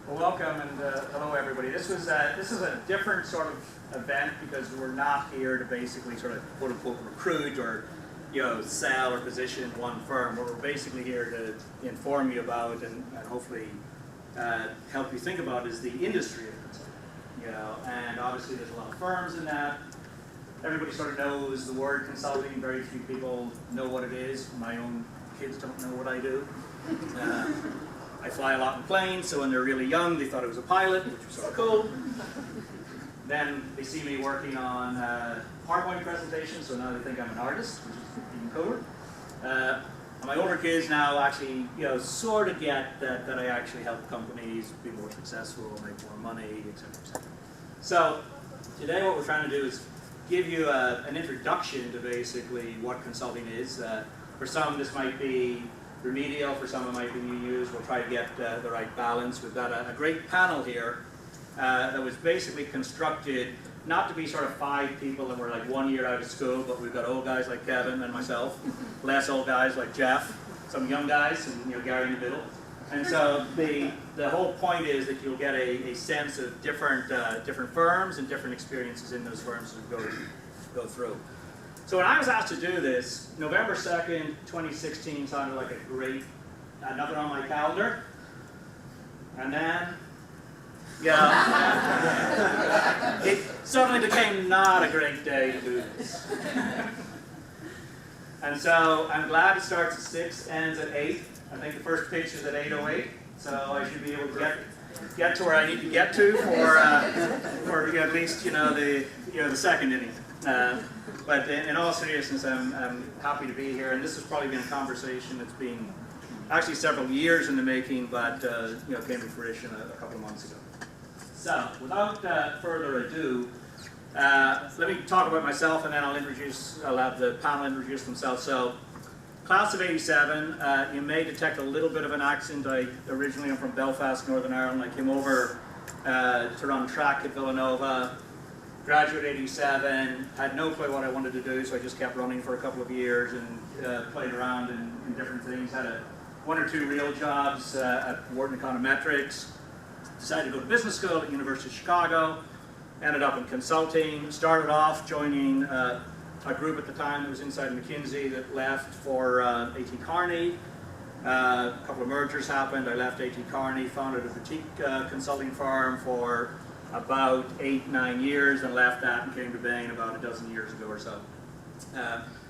Well, welcome and hello everybody. This is a different sort of event because we're not here to basically sort of quote unquote recruit or sell or position one firm. What we're basically here to inform you about and hopefully help you think about is the industry of consulting. And obviously there's a lot of firms in that. Everybody sort of knows the word consulting. Very few people know what it is. My own kids don't know what I do. I fly a lot in planes, so when they're really young, they thought I was a pilot, which was sort of cool. Then they see me working on PowerPoint presentations, so now they think I'm an artist, which is even cooler. And my older kids now actually, sort of get that I actually help companies be more successful, make more money, etc., etc. So today, what we're trying to do is give you an introduction to basically what consulting is. For some, this might be remedial, for some it might be new use. We'll try to get the right balance. We've got a great panel here that was basically constructed not to be sort of 5 people and we're like 1 year out of school, but we've got old guys like Kevin and myself, less old guys like Jeff, some young guys, and Gary in the middle. And so the whole point is that you'll get a sense of different firms and different experiences in those firms as we go through. So when I was asked to do this, November 2nd, 2016 sounded like a great, nothing on my calendar. And then, it suddenly became not a great day to do this. And so I'm glad it starts at 6, ends at 8. I think the first pitch is at 8:08, so I should be able to get to where I need to get to for at least the second inning. But in all seriousness, I'm happy to be here, and this has probably been a conversation that's been actually several years in the making, but came to fruition a couple of months ago. So, without further ado, let me talk about myself, and then I'll have the panel introduce themselves. So, class of '87, you may detect a little bit of an accent. I originally am from Belfast, Northern Ireland. I came over to run track at Villanova. Graduated '87, had no clue what I wanted to do, so I just kept running for a couple of years and played around in different things. Had 1 or 2 real jobs at Wharton Econometrics. Decided to go to business school at University of Chicago. Ended up in consulting. Started off joining a group at the time that was inside McKinsey that left for A.T. Kearney. A couple of mergers happened. I left A.T. Kearney, founded a boutique consulting firm for about 8-9 years, and left that and came to Bain about a dozen years ago or so.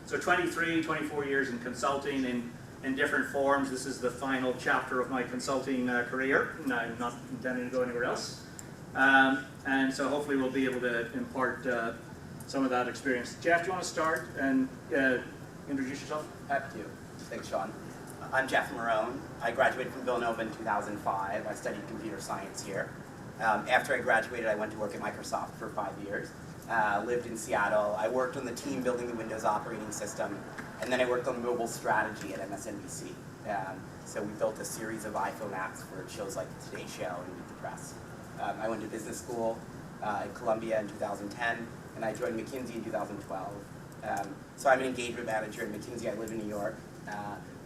So 23, 24 years in consulting in different forms. This is the final chapter of my consulting career, and I'm not intending to go anywhere else. And so hopefully we'll be able to impart some of that experience. Jeff, do you want to start and introduce yourself? Happy to. Thanks, Sean. I'm Jeff Marone. I graduated from Villanova in 2005. I studied computer science here. After I graduated, I went to work at Microsoft for 5 years. Lived in Seattle. I worked on the team building the Windows operating system, and then I worked on mobile strategy at MSNBC. So we built a series of iPhone apps for shows like The Today Show and Meet the Press. I went to business school at Columbia in 2010, and I joined McKinsey in 2012. So I'm an engagement manager at McKinsey. I live in New York.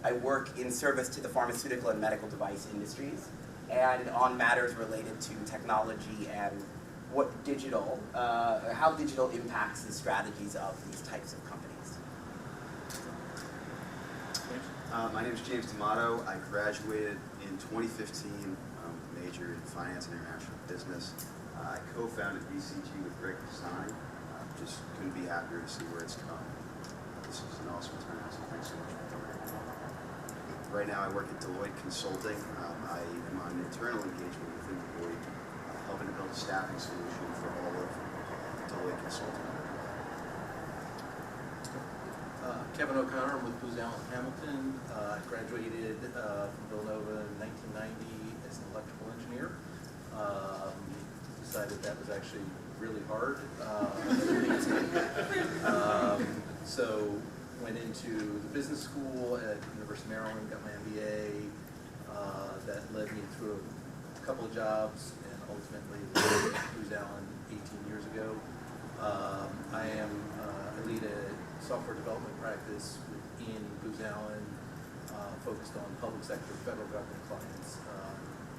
I work in service to the pharmaceutical and medical device industries, and on matters related to technology and how digital impacts the strategies of these types of companies. My name is James D'Amato. I graduated in 2015, majored in finance and international business. I co-founded BCG with Greg Design. Just couldn't be happier to see where it's come. This is an awesome turnout, so thanks so much for coming. Right now I work at Deloitte Consulting. I am on internal engagement within Deloitte, helping to build a staffing solution for all of Deloitte Consulting. Kevin O'Connor, I'm with Booz Allen Hamilton. I graduated from Villanova in 1990 as an electrical engineer. Decided that was actually really hard. So went into the business school at University of Maryland, got my MBA. That led me through a couple of jobs and ultimately Booz Allen 18 years ago. I lead a software development practice within Booz Allen, focused on public sector, federal government clients.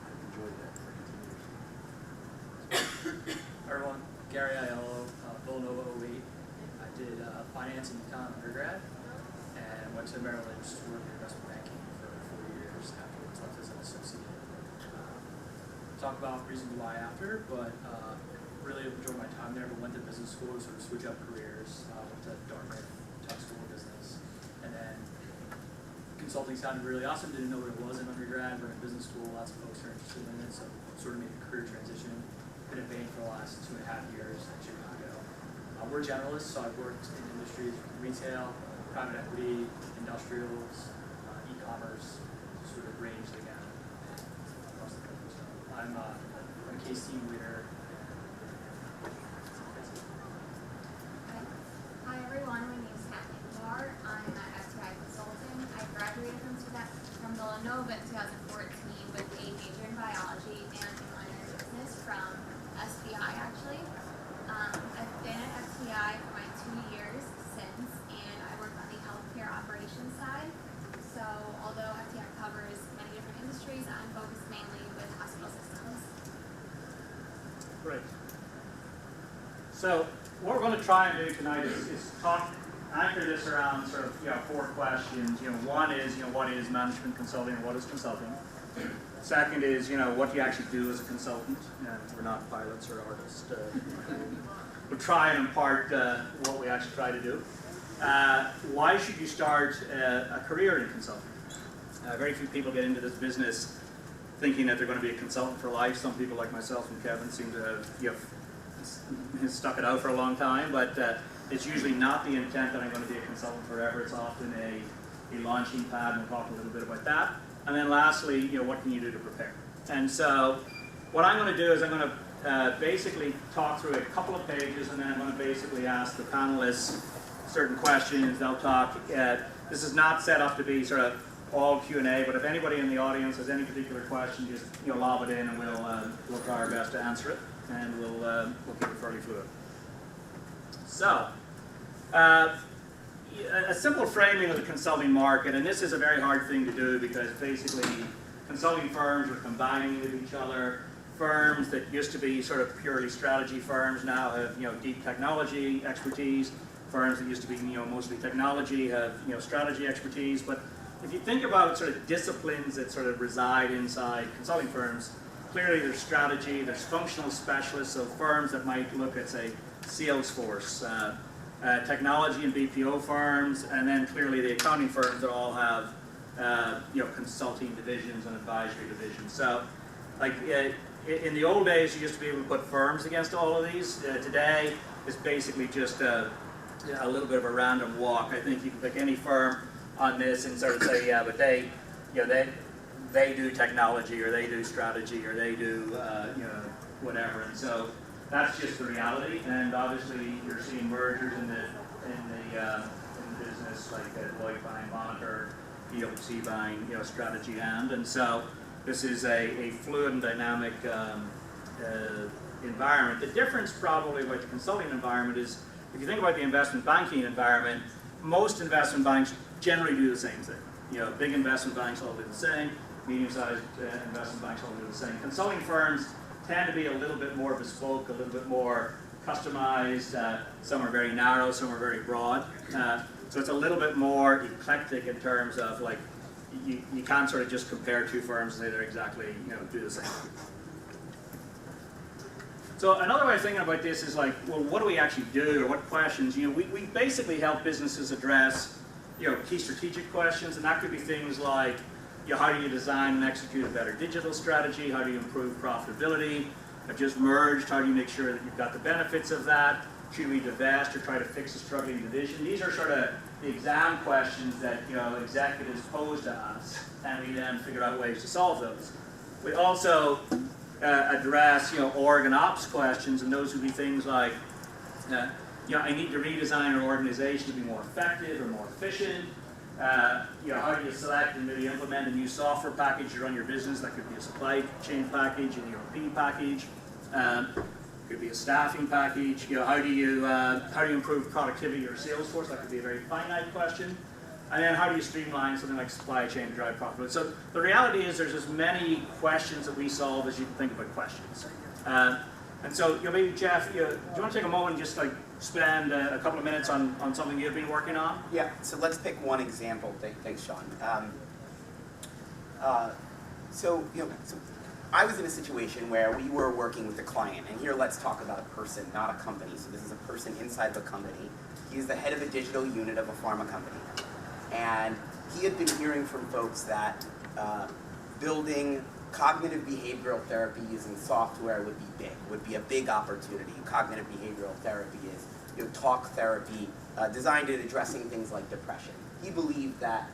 I've enjoyed that for 18 years. Gary Aiello, Villanova 08. I did finance and econ undergrad, and went to Merrill Lynch to work in investment banking for 4 years. Afterwards, left as an associate. Talk about reasons why after, but really enjoyed my time there. But went to business school to sort of switch up careers. Went to Dartmouth, tech school of business, and then consulting sounded really awesome. Didn't know what it was in undergrad, but in business school, lots of folks are interested in it, so sort of made a career transition. Been at Bain for the last 2.5 years in Chicago. We're generalists, so I've worked in industries, retail, private equity, industrials, e-commerce, sort of range the gamut across the country. So I'm a case team leader. Hi everyone, my name is Kathleen Moore. I'm at STI Consulting. I graduated from Villanova in 2014 with a major in biology and a minor in business from SBI actually. I've been at SBI for my 2 years since, and I work on the healthcare operations side. So although SBI covers many different industries, I'm focused mainly with hospital systems. Great. So what we're going to try and do tonight is anchor this around sort of 4 questions. One is what is management consulting, or what is consulting? Second is what do you actually do as a consultant? We're not pilots or artists. We'll try and impart what we actually try to do. Why should you start a career in consulting? Very few people get into this business thinking that they're going to be a consultant for life. Some people like myself and Kevin seem to have stuck it out for a long time, but it's usually not the intent that I'm going to be a consultant forever. It's often a launching pad, and we'll talk a little bit about that. And then lastly, what can you do to prepare? And so what I'm going to do is I'm going to basically talk through a couple of pages, and then I'm going to basically ask the panelists certain questions. They'll talk. This is not set up to be sort of all Q&A, but if anybody in the audience has any particular question, just lob it in, and we'll try our best to answer it, and we'll keep it fairly fluid. So, a simple framing of the consulting market, and this is a very hard thing to do because basically consulting firms are combining with each other. Firms that used to be sort of purely strategy firms now have deep technology expertise. Firms that used to be mostly technology have strategy expertise. But if you think about sort of disciplines that sort of reside inside consulting firms, clearly there's strategy, there's functional specialists, so firms that might look at, say, Salesforce, technology and BPO firms, and then clearly the accounting firms that all have consulting divisions and advisory divisions. So, like in the old days, you used to be able to put firms against all of these. Today, it's basically just a little bit of a random walk. I think you can pick any firm on this and sort of say, yeah, but they do technology, or they do strategy, or they do whatever. And so that's just the reality. And obviously, you're seeing mergers in the business, like Deloitte buying Monitor, PwC buying Strategy and so this is a fluid and dynamic environment. The difference probably about the consulting environment is, if you think about the investment banking environment, most investment banks generally do the same thing. Big investment banks all do the same, medium-sized investment banks all do the same. Consulting firms tend to be a little bit more bespoke, a little bit more customized. Some are very narrow, some are very broad. So it's a little bit more eclectic in terms of like, you can't sort of just compare 2 firms and say they're exactly, do the same. So another way of thinking about this is like, well, what do we actually do, or what questions? We basically help businesses address, key strategic questions, and that could be things like, how do you design and execute a better digital strategy? How do you improve profitability? I've just merged. How do you make sure that you've got the benefits of that? Should we divest or try to fix a struggling division? These are sort of the exam questions that executives pose to us, and we then figure out ways to solve those. We also address org and ops questions, and those would be things like, I need to redesign our organization to be more effective or more efficient. How do you select and maybe implement a new software package to run your business? That could be a supply chain package, an ERP package. Could be a staffing package. How do you improve productivity or sales force? That could be a very finite question. And then how do you streamline something like supply chain to drive profitability? So the reality is there's as many questions that we solve as you can think about questions. And so, maybe Jeff, do you want to take a moment and just like spend a couple of minutes on something you've been working on? Yeah, so let's pick one example. Thanks, Sean. So I was in a situation where we were working with a client, and here let's talk about a person, not a company. So this is a person inside of a company. He is the head of a digital unit of a pharma company. And he had been hearing from folks that building cognitive behavioral therapy using software would be a big opportunity. Cognitive behavioral therapy is talk therapy designed at addressing things like depression. He believed that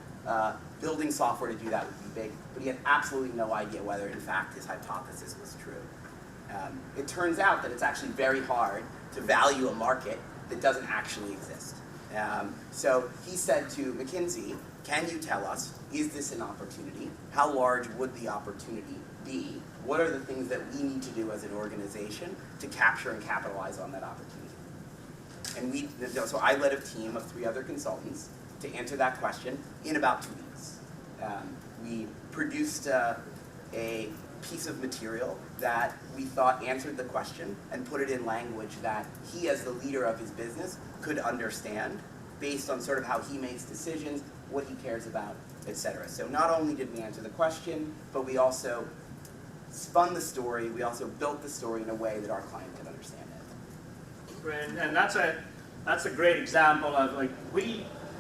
building software to do that would be big, but he had absolutely no idea whether, in fact, his hypothesis was true. It turns out that it's actually very hard to value a market that doesn't actually exist. So he said to McKinsey, can you tell us, is this an opportunity? How large would the opportunity be? What are the things that we need to do as an organization to capture and capitalize on that opportunity? And so I led a team of 3 other consultants to answer that question in about 2 weeks. We produced a piece of material that we thought answered the question and put it in language that he, as the leader of his business, could understand based on sort of how he makes decisions, what he cares about, etc. So not only did we answer the question, but we also spun the story, we also built the story in a way that our client could understand it. And that's a great example of like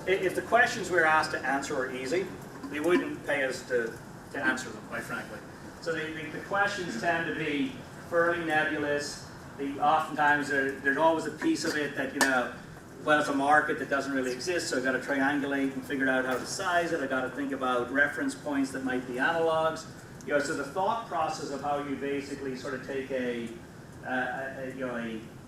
if the questions we were asked to answer were easy, they wouldn't pay us to answer them, quite frankly. So the questions tend to be fairly nebulous. Oftentimes there's always a piece of it that, well, it's a market that doesn't really exist, so I've got to triangulate and figure out how to size it. I've got to think about reference points that might be analogs. So the thought process of how you basically sort of take a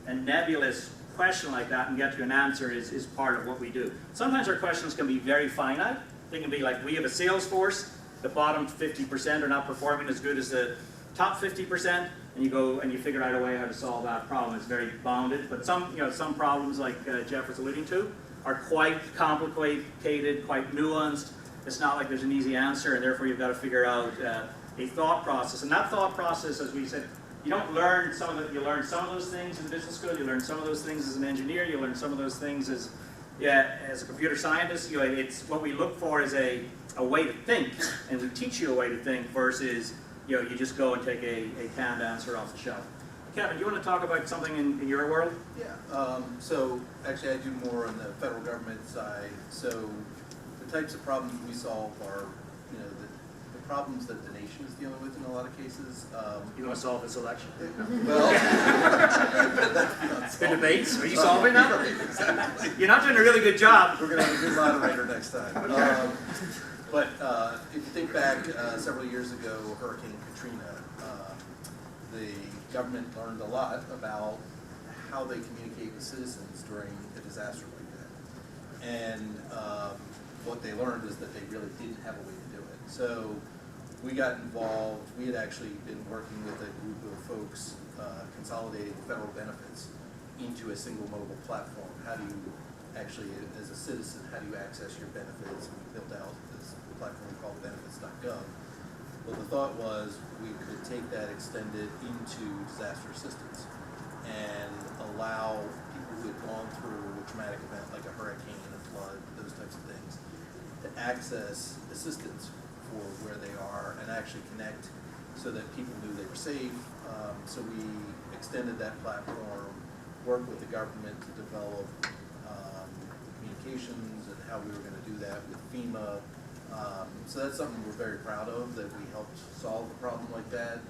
nebulous question like that and get to an answer is part of what we do. Sometimes our questions can be very finite. They can be like, we have a sales force, the bottom 50% are not performing as good as the top 50%, and you go and you figure out a way how to solve that problem. It's very bounded, but some problems, like Jeff was alluding to, are quite complicated, quite nuanced. It's not like there's an easy answer, and therefore you've got to figure out a thought process. And that thought process, as we said, you don't learn some of it. You learn some of those things in business school. You learn some of those things as an engineer. You learn some of those things as a computer scientist. It's what we look for is a way to think, and we teach you a way to think versus you just go and take a canned answer off the shelf. Kevin, do you want to talk about something in your world? Yeah. So actually, I do more on the federal government side. So the types of problems we solve are, the problems that the nation is dealing with in a lot of cases. You want to solve this election? Well, the debates? Are you solving that? You're not doing a really good job. We're going to have a good moderator next time. But if you think back several years ago, Hurricane Katrina, the government learned a lot about how they communicate with citizens during a disaster like that. And what they learned is that they really didn't have a way to do it. So we got involved. We had actually been working with a group of folks consolidating federal benefits into a single mobile platform. How do you actually, as a citizen, how do you access your benefits? And we built out this platform called benefits.gov. Well, the thought was we could take that, extend it into disaster assistance, and allow people who had gone through a traumatic event like a hurricane, a flood, those types of things, to access assistance for where they are and actually connect so that people knew they were safe. So we extended that platform, worked with the government to develop communications and how we were going to do that with FEMA. So that's something we're very proud of, that we helped solve a problem like that,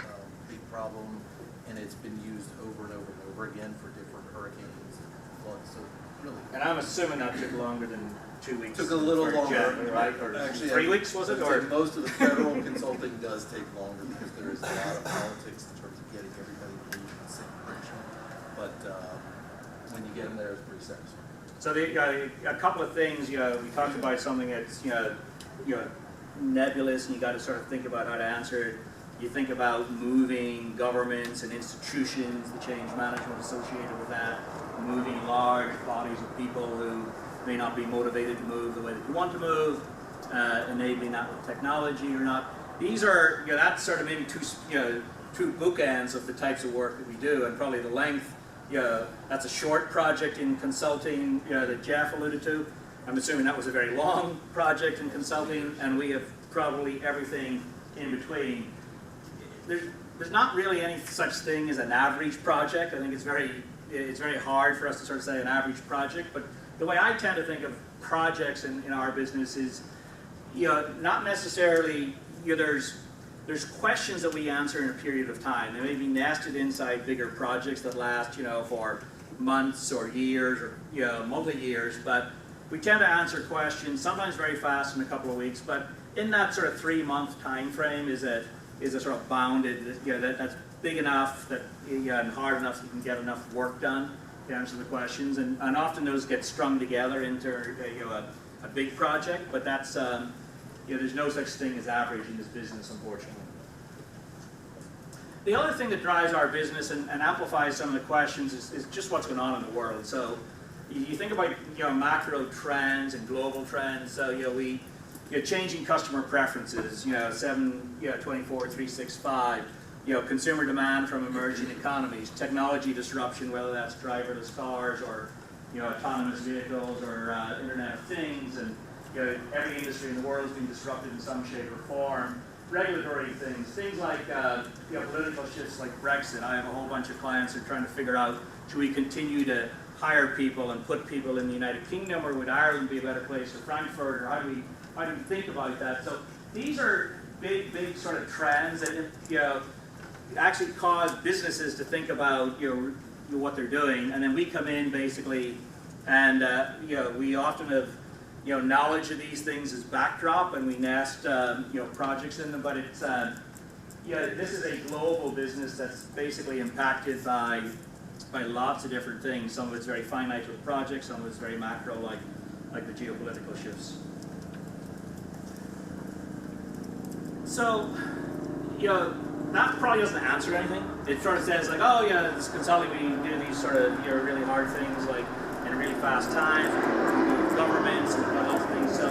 big problem, and it's been used over and over and over again for different hurricanes and floods. So really, And I'm assuming that took longer than 2 weeks. took a little for longer, Jeff, right? Or actually, 3 weeks, was it? I would Or say most of the federal consulting does take longer because there is a lot of politics in terms of getting everybody to move in the same direction. But when you get them there, it's pretty satisfying. so a couple of things. We talked about something that's nebulous, and you got to sort of think about how to answer it. You think about moving governments and institutions, the change management associated with that, moving large bodies of people who may not be motivated to move the way that you want to move, enabling that with technology or not. These are, that's sort of maybe two bookends of the types of work that we do, and probably the length, that's a short project in consulting, that Jeff alluded to. I'm assuming that was a very long project in consulting, and we have probably everything in between. There's not really any such thing as an average project. I think it's very hard for us to sort of say an average project, but the way I tend to think of projects in our business is, not necessarily, there's questions that we answer in a period of time. They may be nested inside bigger projects that last, for months or years or, multi-years, but we tend to answer questions, sometimes very fast in a couple of weeks, but in that sort of 3-month time frame is a sort of bounded, that's big enough that, and hard enough that you can get enough work done to answer the questions, and often those get strung together into a big project, but that's, there's no such thing as average in this business, unfortunately. The other thing that drives our business and amplifies some of the questions is just what's going on in the world. So you think about macro trends and global trends. So changing customer preferences. 7/24/365. Consumer demand from emerging economies. Technology disruption, whether that's driverless cars or autonomous vehicles or Internet of Things, and every industry in the world is being disrupted in some shape or form. Regulatory things like political shifts like Brexit. I have a whole bunch of clients who are trying to figure out, should we continue to hire people and put people in the United Kingdom, or would Ireland be a better place, or Frankfurt, or how do we think about that? So these are big sort of trends that actually cause businesses to think about what they're doing, and then we come in basically, and we often have knowledge of these things as backdrop, and we nest projects in them. But it's this is a global business that's basically impacted by lots of different things. Some of it's very finite with projects, some of it's very macro, like the geopolitical shifts. So that probably doesn't answer anything. It sort of says like, oh yeah, this consulting, we do these sort of really hard things like in a really fast time, governments and lots of things. So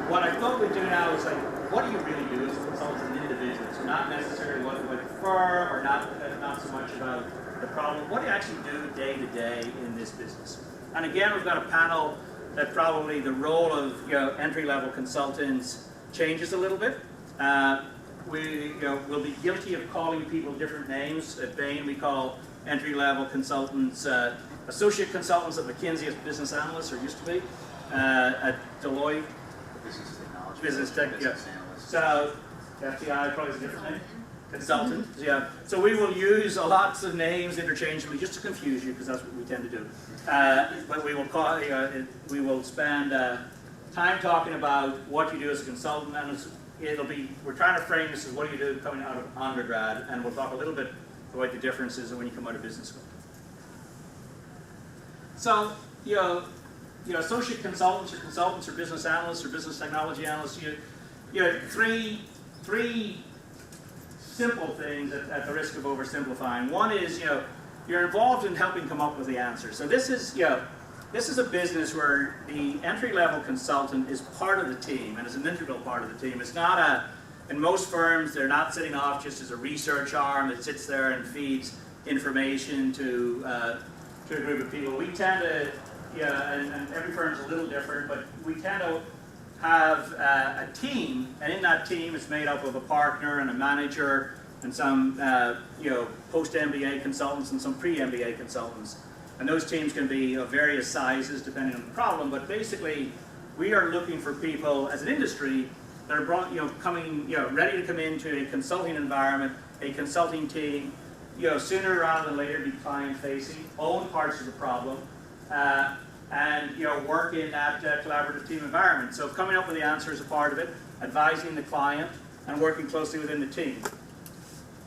what I thought we'd do now is like, what do you really do as a consultant as an individual? So not necessarily what about the firm, or not so much about the problem. What do you actually do day to day in this business? And again, we've got a panel that probably the role of entry-level consultants changes a little bit. We'll be guilty of calling people different names. At Bain, we call entry-level consultants associate consultants at McKinsey as business analysts, or used to be. At Deloitte, Business technology. business tech, Business analyst. So FTI probably is a different name. Consultant, yeah. So we will use lots of names interchangeably just to confuse you, because that's what we tend to do. But we will call, we will spend time talking about what you do as a consultant, and we're trying to frame this as what do you do coming out of undergrad, and we'll talk a little bit about the differences when you come out of business school. So, associate consultants or business analysts or business technology analysts, three simple things at the risk of oversimplifying. One is, you're involved in helping come up with the answer. So this is a business where the entry-level consultant is part of the team and is an integral part of the team. It's not in most firms, they're not sitting off just as a research arm that sits there and feeds information to a group of people. We tend to, and every firm's a little different, but we tend to have a team, and in that team it's made up of a partner and a manager and some post-MBA consultants and some pre-MBA consultants. And those teams can be of various sizes depending on the problem, but basically we are looking for people as an industry that are ready to come into a consulting environment, a consulting team, sooner rather than later be client-facing, own parts of the problem, and work in that collaborative team environment. So coming up with the answer is a part of it, advising the client, and working closely within the team.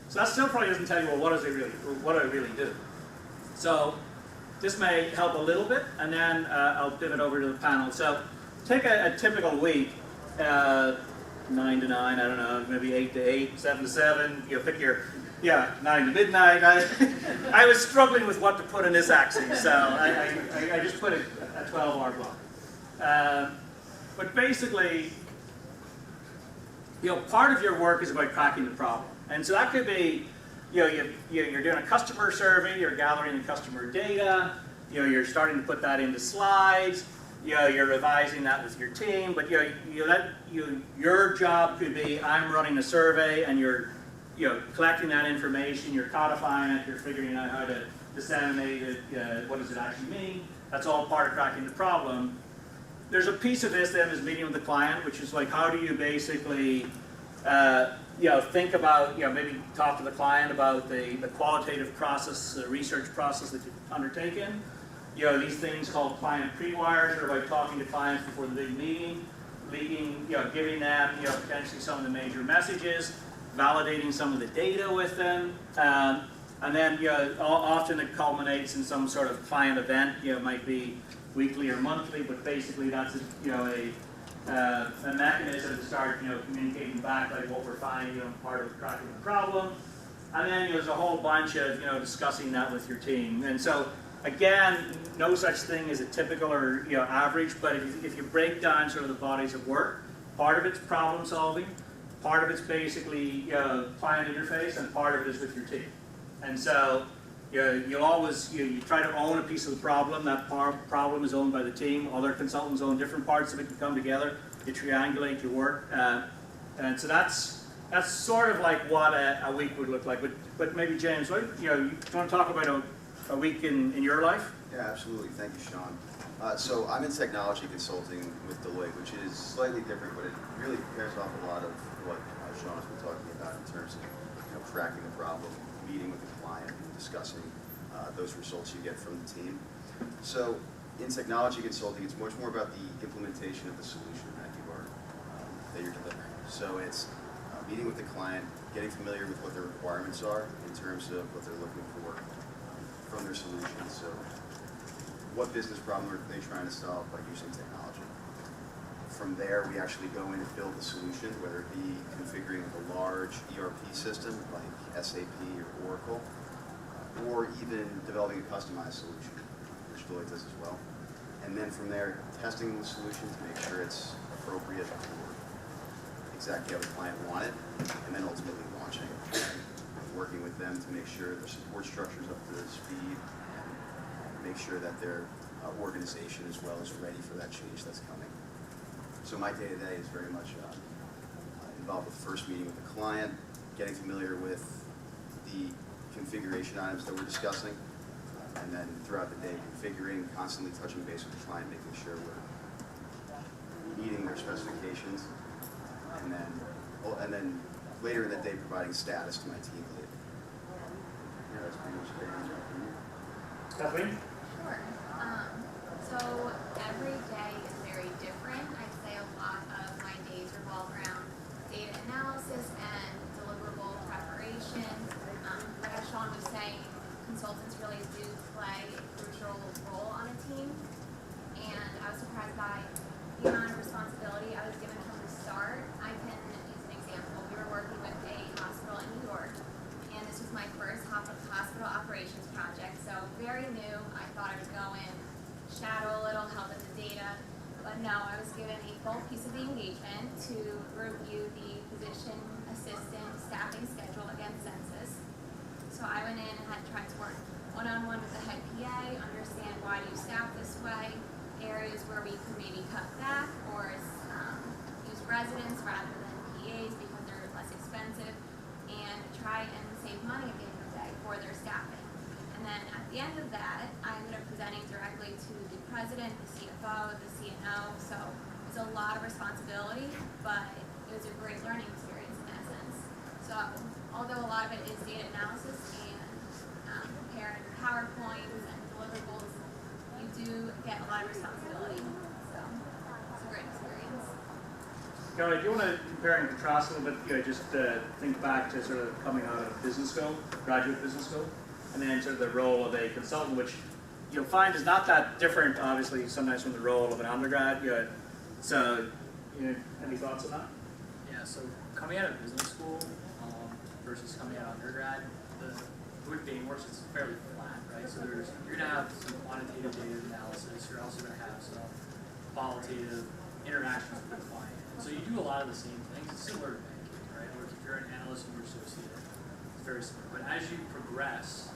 So that still probably doesn't tell you, well, what do I really do? So this may help a little bit, and then I'll pivot over to the panel. So take a typical week, 9 to 9, I don't know, maybe 8 to 8, 7 to 7, pick your, 9 to midnight. I was struggling with what to put in this axis, so I just put a 12-hour block. But basically, part of your work is about cracking the problem. And so that could be, you're doing a customer survey, you're gathering the customer data, you're starting to put that into slides, you're revising that with your team, but your job could be, I'm running a survey, and you're collecting that information, you're codifying it, you're figuring out how to disseminate it, what does it actually mean. That's all part of cracking the problem. There's a piece of this then is meeting with the client, which is like, how do you basically think about, maybe talk to the client about the qualitative process, the research process that you've undertaken. These things called client pre-wires are about talking to clients before the big meeting, giving them, potentially some of the major messages, validating some of the data with them, and then, often it culminates in some sort of client event. It might be weekly or monthly, but basically that's a mechanism to start, communicating back like what we're finding, part of cracking the problem. And then there's a whole bunch of, discussing that with your team. And so, again, no such thing as a typical or average, but if you break down sort of the bodies of work, part of it's problem solving, part of it's basically client interface, and part of it is with your team. And so you'll always, you try to own a piece of the problem. That problem is owned by the team. Other consultants own different parts of it. You come together, you triangulate your work. And so that's sort of like what a week would look like. But maybe James, you want to talk about a week in your life? Yeah, absolutely. Thank you, Sean. So I'm in technology consulting with Deloitte, which is slightly different, but it really pairs off a lot of what Sean has been talking about in terms of tracking the problem, meeting with the client, and discussing those results you get from the team. So in technology consulting, it's much more about the implementation of the solution that you're delivering. So it's meeting with the client, getting familiar with what their requirements are in terms of what they're looking for from their solution. So what business problem are they trying to solve by using technology? From there, we actually go in and build the solution, whether it be configuring a large ERP system like SAP or Oracle, or even developing a customized solution, which Deloitte does as well. And then from there, testing the solution to make sure it's appropriate for exactly how the client wanted, and then ultimately launching, working with them to make sure their support structure is up to speed, and make sure that their organization as well is ready for that change that's coming. So my day-to-day is very much involved with first meeting with the client, getting familiar with the configuration items that we're discussing, and then throughout the day configuring, constantly touching base with the client, making sure we're meeting their specifications, and then later in the day providing status to my team lead. Yeah, that's pretty much it. Kathleen? Sure. So every day is very different. I'd say a lot of my days revolve around data analysis and deliverable preparation. Like as Sean was saying, consultants really do play a crucial role on a team. And I was surprised by the amount of responsibility I was given from the start. I can use an example. We were working with a hospital in New York, and this was my first hospital operations project, so very new. I thought I would go in, shadow a little, help with the data, but no, I was given a full piece of the engagement to review the physician assistant staffing schedule against census. So I went in and had tried to work one-on-one with the head PA, understand why do you staff this way, areas where we could maybe cut back or use residents rather than PAs because they're less expensive, and try and save money at the end of the day for their staffing. And then at the end of that, I ended up presenting directly to the president, the CFO, the CNO, so it's a lot of responsibility, but it was a great learning experience in essence. So although a lot of it is data analysis and preparing PowerPoints and deliverables, you do get a lot of responsibility. So it's a great experience. Kelly, do you want to compare and contrast a little bit, just think back to sort of coming out of business school, graduate business school, and then sort of the role of a consultant, which you'll find is not that different, obviously, sometimes from the role of an undergrad. So, any thoughts on that? Yeah, so coming out of business school versus coming out of undergrad, the way data works is fairly flat, right? So you're going to have some quantitative data analysis. You're also going to have some qualitative interactions with the client. So you do a lot of the same things. It's similar to banking, right? Or if you're an analyst and you're associated. So very similar. But as you progress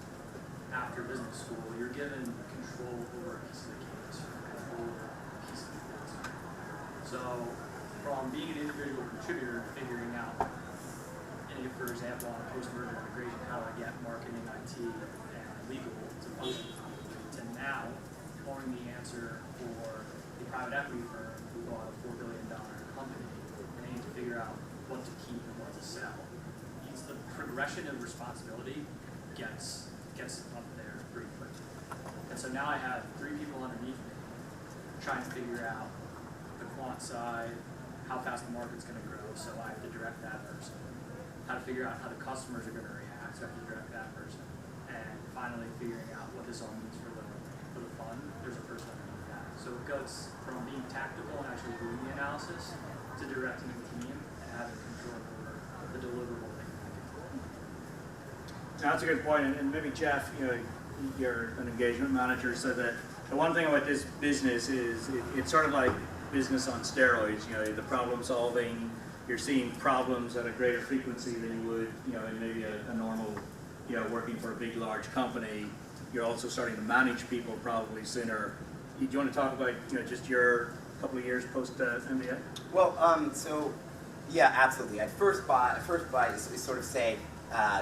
after business school, you're given control over a piece of the canvas, control over a piece of the business. So from being an individual contributor, figuring out, for example, on a post-merger integration, how do I get marketing, IT, and legal to function properly, to now forming the answer for the private equity firm who bought a $4 billion company, and they need to figure out what to keep and what to sell. It's the progression of responsibility gets up there pretty quickly. And so now I have 3 people underneath me trying to figure out the quant side, how fast the market's going to grow, so I have to direct that person. How to figure out how the customers are going to react, so I have to direct that person. And finally figuring out what this all means for the fund, there's a person underneath that. So it goes from being tactical and actually doing the analysis to directing the team and having control over the deliverable that you're making. That's a good point, and maybe Jeff, you're an engagement manager, so that the one thing about this business is it's sort of like business on steroids. The problem solving, you're seeing problems at a greater frequency than you would, in maybe a normal, working for a big, large company. You're also starting to manage people probably sooner. Do you want to talk about, just your couple of years post MBA? Well, so yeah, absolutely. At first bite is sort of say,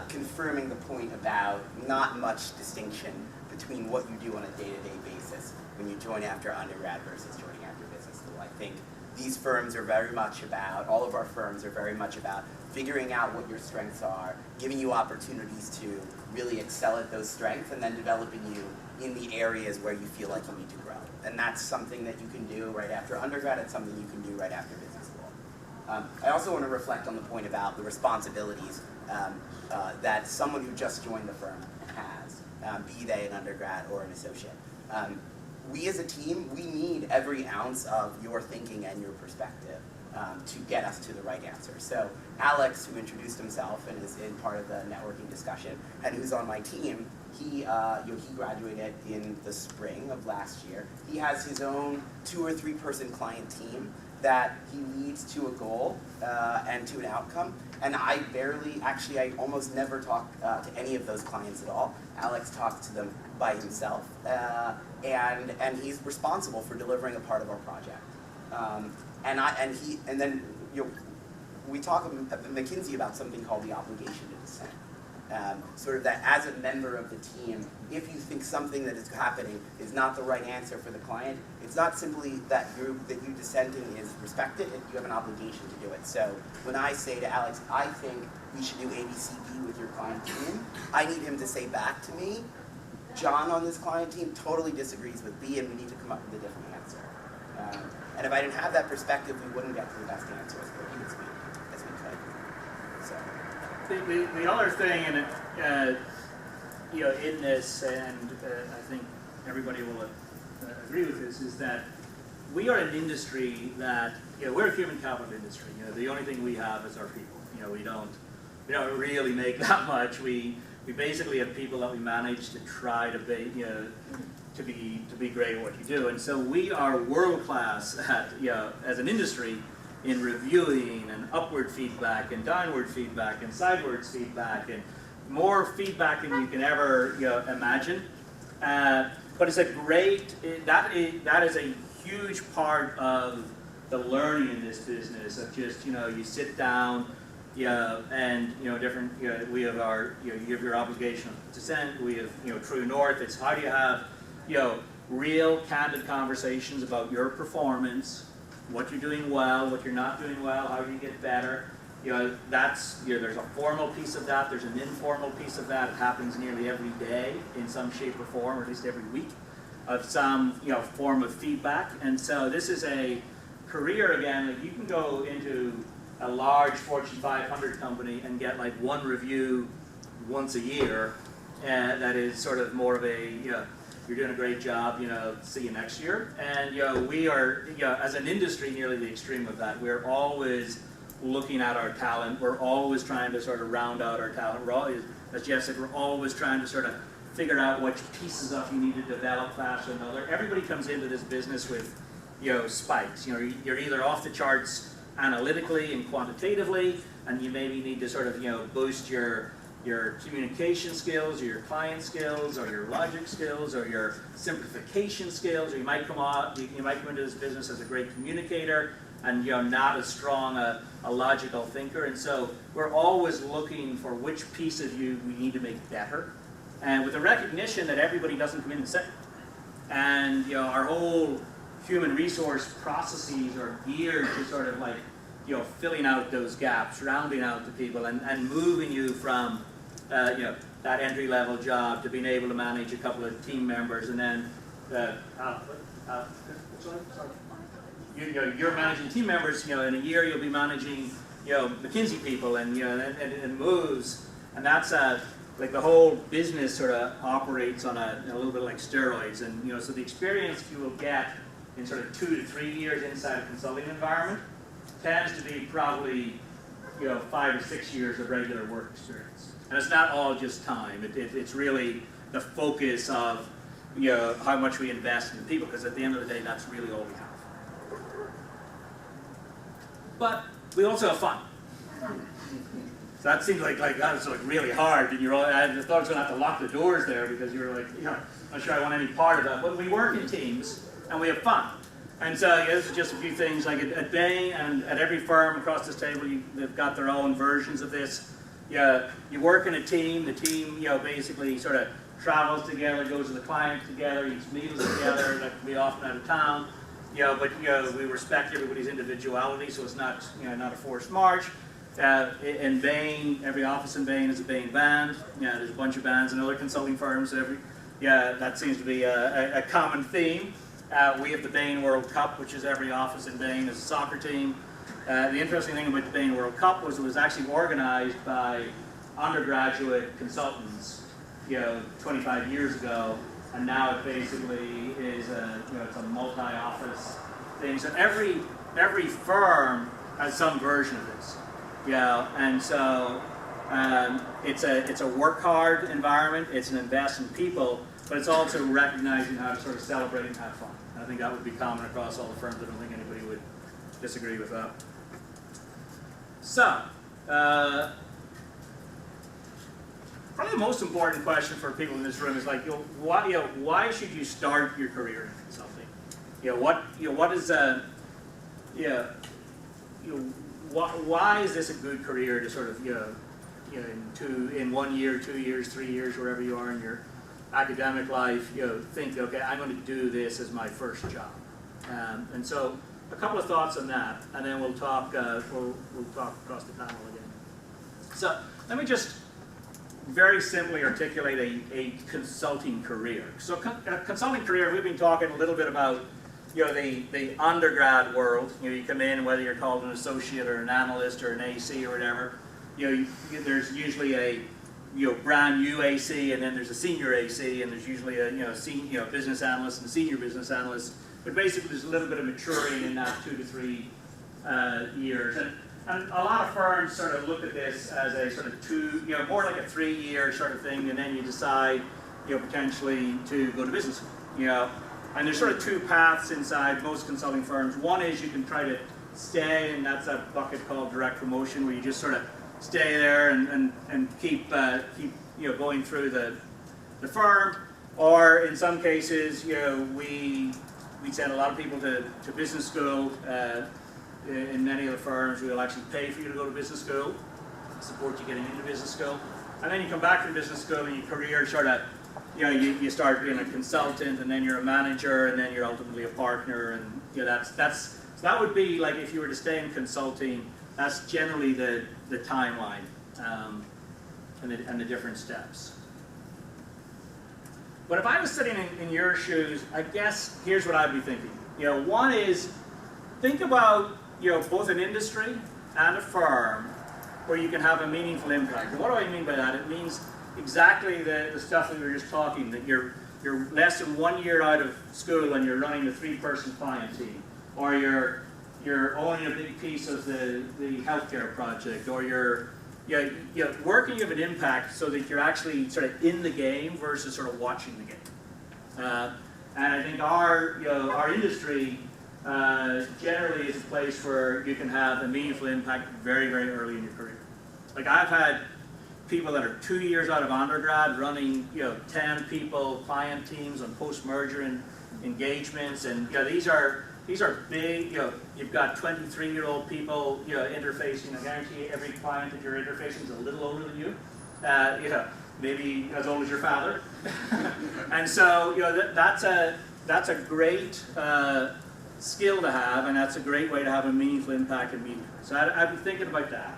confirming the point about not much distinction between what you do on a day-to-day basis when you join after undergrad versus joining after business school. I think these firms are very much about, all of our firms are very much about figuring out what your strengths are, giving you opportunities to really excel at those strengths, and then developing you in the areas where you feel like you need to grow. And that's something that you can do right after undergrad. It's something you can do right after business school. I also want to reflect on the point about the responsibilities that someone who just joined the firm has, be they an undergrad or an associate. We as a team, we need every ounce of your thinking and your perspective to get us to the right answer. So Alex, who introduced himself and is in part of the networking discussion, and who's on my team, he graduated in the spring of last year. He has his own 2 or 3 person client team that he leads to a goal and to an outcome. And I almost never talk to any of those clients at all. Alex talks to them by himself, and he's responsible for delivering a part of our project. We talk at McKinsey about something called the obligation to dissent. Sort of that as a member of the team, if you think something that is happening is not the right answer for the client, it's not simply that you dissenting is respected, you have an obligation to do it. So when I say to Alex, I think we should do ABCD with your client team, I need him to say back to me, John on this client team totally disagrees with B, and we need to come up with a different answer. And if I didn't have that perspective, we wouldn't get to the best answer as quickly as we could. So. The other thing, and in this, and I think everybody will agree with this, is that we are an industry that, we're a human capital industry. The only thing we have is our people. We don't really make that much. We basically have people that we manage to try to be, to be great at what you do. And so we are world class at, as an industry, in reviewing and upward feedback and downward feedback and sideways feedback and more feedback than you can ever imagine. But it's a great, that is a huge part of the learning in this business of just, you sit down, and different, we have our, you have your obligation of dissent, we have, true north. It's how do you have, real candid conversations about your performance, what you're doing well, what you're not doing well, how do you get better. That's, there's a formal piece of that, there's an informal piece of that. It happens nearly every day in some shape or form, or at least every week, of some, form of feedback. And so this is a career, again, like you can go into a large Fortune 500 company and get like one review once a year, and that is sort of more of a, you're doing a great job, see you next year. And we are, as an industry, nearly the extreme of that. We're always looking at our talent. We're always trying to sort of round out our talent. We're always, as Jeff said, we're always trying to sort of figure out which pieces of you need to develop faster than other. Everybody comes into this business with, spikes. You're either off the charts analytically and quantitatively, and you maybe need to sort of, boost your your communication skills, or your client skills, or your logic skills, or your simplification skills, or you might come into this business as a great communicator and not as strong a logical thinker. And so we're always looking for which piece of you we need to make better, and with the recognition that everybody doesn't come in the same. And our whole human resource processes are geared to sort of like filling out those gaps, rounding out the people, and moving you from that entry-level job to being able to manage a couple of team members, and then you're managing team members. In a year you'll be managing McKinsey people, and and moves, and that's like the whole business sort of operates on a little bit like steroids, and so the experience you will get in sort of 2 to 3 years inside a consulting environment tends to be probably 5 or 6 years of regular work experience. And it's not all just time. It's really the focus of how much we invest in people, because at the end of the day, that's really all we have. But we also have fun. So that seems like that's like really hard, and I thought I was going to have to lock the doors there because you were like, not sure I want any part of that. But we work in teams and we have fun. And so this is just a few things, like at Bain and at every firm across this table, they've got their own versions of this. You work in a team. The team, basically sort of travels together, goes to the client together, eats meals together. That can be often out of town. But we respect everybody's individuality, so it's not not a forced march. In Bain, every office in Bain is a Bain band. There's a bunch of bands in other consulting firms. That seems to be a common theme. We have the Bain World Cup, which is every office in Bain is a soccer team. The interesting thing about the Bain World Cup was it was actually organized by undergraduate consultants, 25 years ago, and now it basically is it's a multi-office thing. So every firm has some version of this, and so it's a work hard environment. It's an invest in people, but it's also recognizing how to sort of celebrate and have fun. And I think that would be common across all the firms. I don't think anybody would disagree with that. So, probably the most important question for people in this room is like, why should you start your career in consulting? Why is this a good career to sort of in 1 year, 2 years, 3 years, wherever you are in your academic life, think, okay, I'm going to do this as my first job. And so a couple of thoughts on that, and then we'll talk across the panel again. So let me just very simply articulate a consulting career. So a consulting career, we've been talking a little bit about the undergrad world. You come in, whether you're called an associate or an analyst or an AC or whatever, there's usually a brand new AC, and then there's a senior AC, and there's usually a business analyst and a senior business analyst. But basically, there's a little bit of maturing in that 2 to 3 years. And a lot of firms sort of look at this as a sort of more like a 3-year sort of thing, and then you decide, potentially to go to business school. And there's sort of 2 paths inside most consulting firms. One is you can try to stay, and that's a bucket called direct promotion, where you just sort of stay there and keep going through the firm. Or in some cases, we send a lot of people to business school. In many of the firms, we will actually pay for you to go to business school, support you getting into business school, and then you come back from business school and your career sort of, you start being a consultant, and then you're a manager, and then you're ultimately a partner, and so that would be like, if you were to stay in consulting, that's generally the timeline and the different steps. But if I was sitting in your shoes, I guess here's what I'd be thinking. One is, think about both an industry and a firm where you can have a meaningful impact. And what do I mean by that? It means exactly the stuff that we were just talking, that you're less than 1 year out of school and you're running a 3-person client team, or you're owning a big piece of the healthcare project, or you're working, you have an impact so that you're actually sort of in the game versus sort of watching the game. And I think our industry generally is a place where you can have a meaningful impact very, very early in your career. Like I've had people that are 2 years out of undergrad running, 10 people, client teams on post-merger engagements, and these are big. You've got 23-year-old people, interfacing. I guarantee you, every client that you're interfacing is a little older than you. Maybe as old as your father. And so, that's a great skill to have, and that's a great way to have a meaningful impact in media. So I've been thinking about that,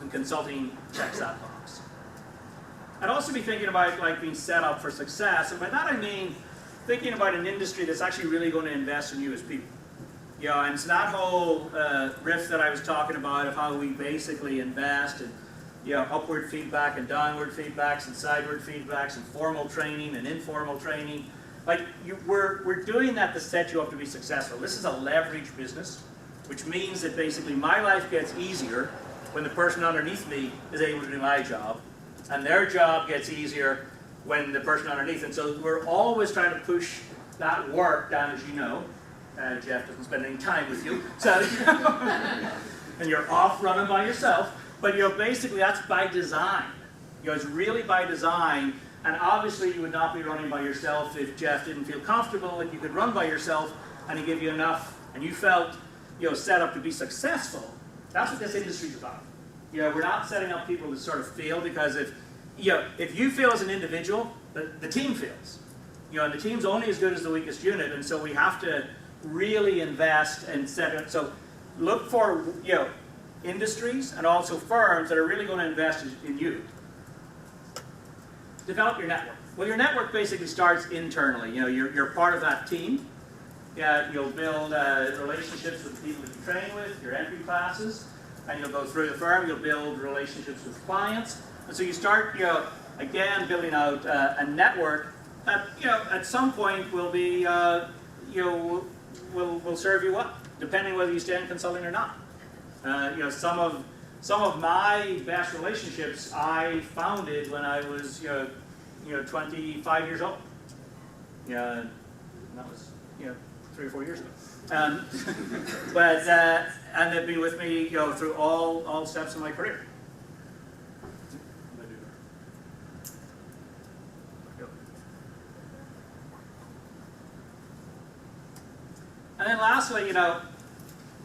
and consulting checks that box. I'd also be thinking about like being set up for success, and by that I mean thinking about an industry that's actually really going to invest in you as people. And it's that whole riff that I was talking about of how we basically invest in upward feedback and downward feedbacks and sideward feedbacks and formal training and informal training. Like we're doing that to set you up to be successful. This is a leverage business, which means that basically my life gets easier when the person underneath me is able to do my job, and their job gets easier when the person underneath. And so we're always trying to push that work down, as you know. Jeff doesn't spend any time with you, so and you're off running by yourself. But basically that's by design. It's really by design. And obviously you would not be running by yourself if Jeff didn't feel comfortable that you could run by yourself and he gave you enough and you felt set up to be successful. That's what this industry is about. We're not setting up people to sort of fail, because if you fail as an individual, the team fails. And the team's only as good as the weakest unit, and so we have to really invest and set it. So look for industries and also firms that are really going to invest in you. Develop your network. Well, your network basically starts internally. You're part of that team. You'll build relationships with the people that you train with, your entry classes, and you'll go through the firm. You'll build relationships with clients, and so you start, again, building out a network that, at some point will be, will serve you up, depending whether you stay in consulting or not. Some of my best relationships I founded when I was 25 years old. And that was 3 or 4 years ago. But and they've been with me through all steps of my career. And then lastly,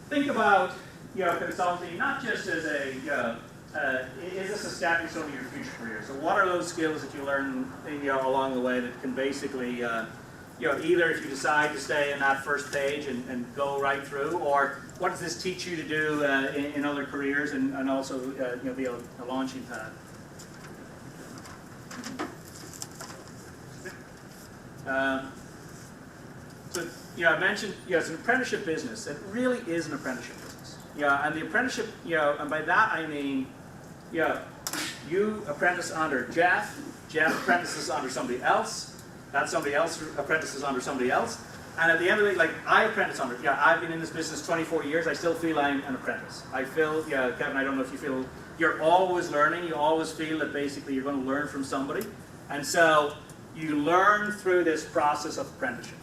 think about consulting not just as is this a stepping stone to your future career? So what are those skills that you learn along the way that can basically either if you decide to stay in that first page and go right through, or what does this teach you to do in other careers and also be a launching pad? So I mentioned it's an apprenticeship business. It really is an apprenticeship business. And the apprenticeship, and by that I mean, you apprentice under Jeff. Jeff apprentices under somebody else. That somebody else apprentices under somebody else. And at the end of the day, like I apprentice under. I've been in this business 24 years. I still feel I'm an apprentice. I feel, Kevin, I don't know if you feel, you're always learning. You always feel that basically you're going to learn from somebody. And so you learn through this process of apprenticeship.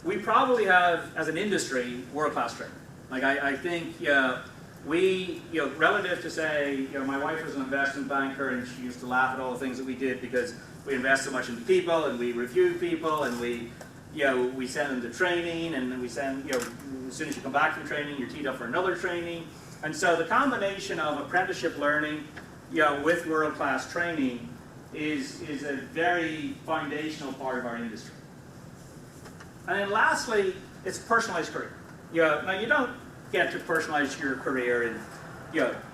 We probably have, as an industry, world-class training. Like I think we, relative to say, my wife was an investment banker and she used to laugh at all the things that we did because we invest so much into people and we review people and we send them to training and then we send, as soon as you come back from training, you're teed up for another training. And so the combination of apprenticeship learning, with world-class training is a very foundational part of our industry. And then lastly, it's a personalized career. Now you don't get to personalize your career in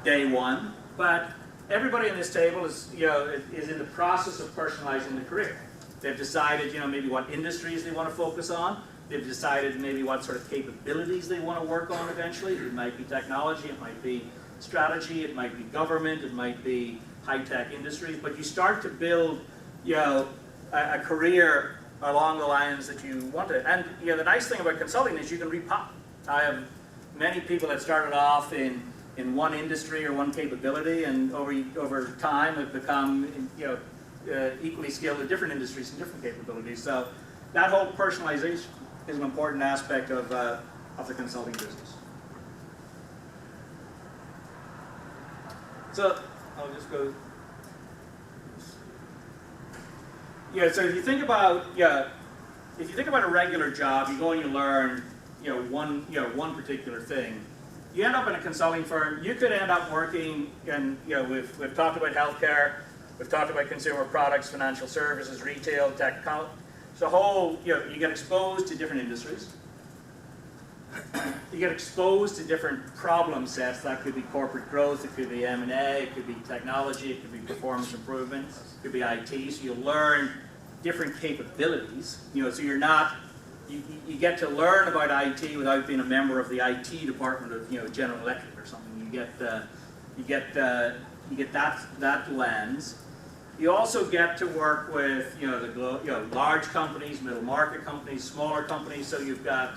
day one, but everybody on this table is in the process of personalizing the career. They've decided maybe what industries they want to focus on. They've decided maybe what sort of capabilities they want to work on eventually. It might be technology, it might be strategy, it might be government, it might be high-tech industries. But you start to build a career along the lines that you want to. And the nice thing about consulting is you can repop. I have many people that started off in one industry or one capability, and over time have become equally skilled in different industries and different capabilities. So that whole personalization is an important aspect of the consulting business. So I'll just go. Yeah. So if you think about if you think about a regular job, you go and you learn one particular thing. You end up in a consulting firm. You could end up working, and we've talked about healthcare, we've talked about consumer products, financial services, retail, tech. So you get exposed to different industries. You get exposed to different problem sets. That could be corporate growth, it could be M&A, it could be technology, it could be performance improvement, it could be IT. So you learn different capabilities. So you're not. You get to learn about IT without being a member of the IT department of General Electric or something. You get that lens. You also get to work with large companies, middle market companies, smaller companies. So you've got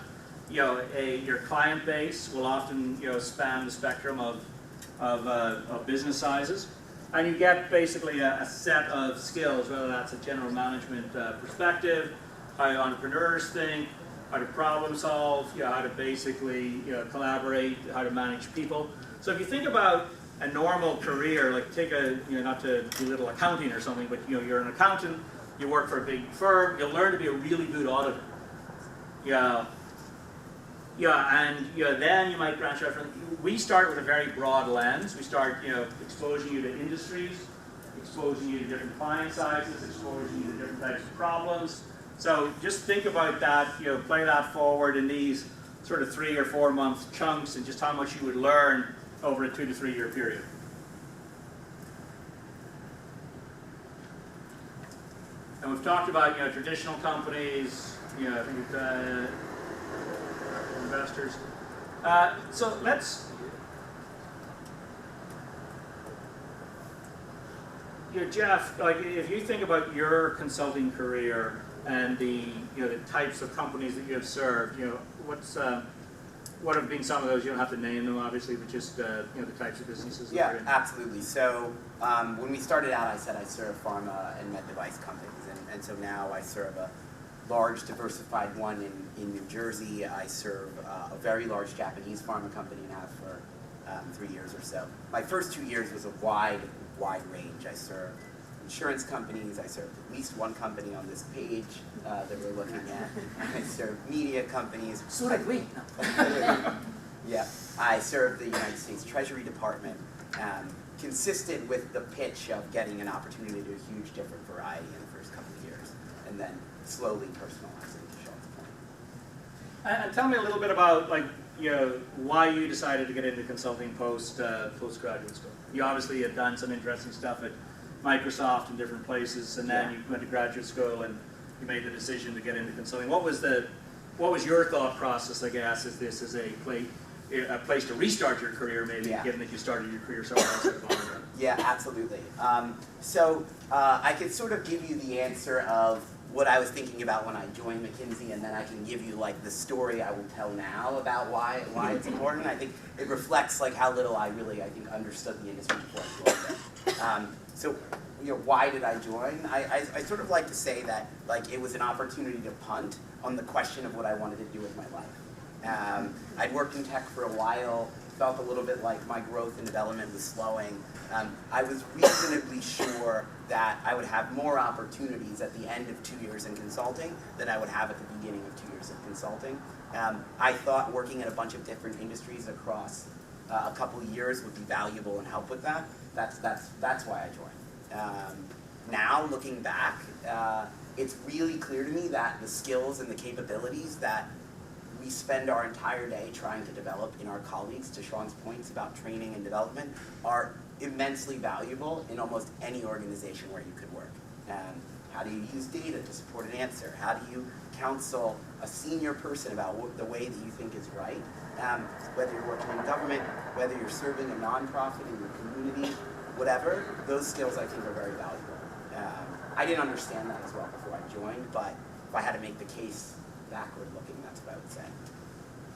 your client base will often span the spectrum of business sizes, and you get basically a set of skills, whether that's a general management perspective, how entrepreneurs think, how to problem solve, how to basically collaborate, how to manage people. So if you think about a normal career, like take not to belittle accounting or something, but you're an accountant, you work for a big firm, you'll learn to be a really good auditor. And then you might branch out from. We start with a very broad lens. We start exposing you to industries, exposing you to different client sizes, exposing you to different types of problems. So just think about that, play that forward in these sort of 3 or 4 month chunks, and just how much you would learn over a 2 to 3 year period. And we've talked about traditional companies, I think investors. So let's. Jeff, like if you think about your consulting career and the types of companies that you have served, what have been some of those? You don't have to name them, obviously, but just the types of businesses. That Yeah, absolutely. So when we started out, I said I serve pharma and med device companies, and so now I serve a large diversified one in New Jersey. I serve a very large Japanese pharma company and have for 3 years or so. My first 2 years was a wide range. I served insurance companies. I served at least one company on this page that we're looking at. I served media companies. So did we. Yeah, I served the United States Treasury Department, consistent with the pitch of getting an opportunity to do a huge different variety in the first couple of years, and then slowly personalizing to Sean's point. And tell me a little bit about why you decided to get into consulting postgraduate school. You obviously had done some interesting stuff at Microsoft and different places, and then you went to graduate school and you made the decision to get into consulting. What was your thought process? I guess is this is a place to restart your career, maybe, given that you started your career somewhere else? Yeah, absolutely. So I could sort of give you the answer of what I was thinking about when I joined McKinsey, and then I can give you the story I will tell now about why it's important. I think it reflects how little I think understood the industry before I joined it. So why did I join? I sort of like to say that it was an opportunity to punt on the question of what I wanted to do with my life. I'd worked in tech for a while, felt a little bit like my growth and development was slowing. I was reasonably sure that I would have more opportunities at the end of 2 years in consulting than I would have at the beginning of 2 years of consulting. I thought working in a bunch of different industries across a couple of years would be valuable and help with that. That's why I joined. Now, looking back, it's really clear to me that the skills and the capabilities that we spend our entire day trying to develop in our colleagues, to Sean's points about training and development, are immensely valuable in almost any organization where you could work. How do you use data to support an answer? How do you counsel a senior person about the way that you think is right? Whether you're working in government, whether you're serving a nonprofit in your community, whatever, those skills I think are very valuable. I didn't understand that as well before I joined, but if I had to make the case backward looking, that's what I would say.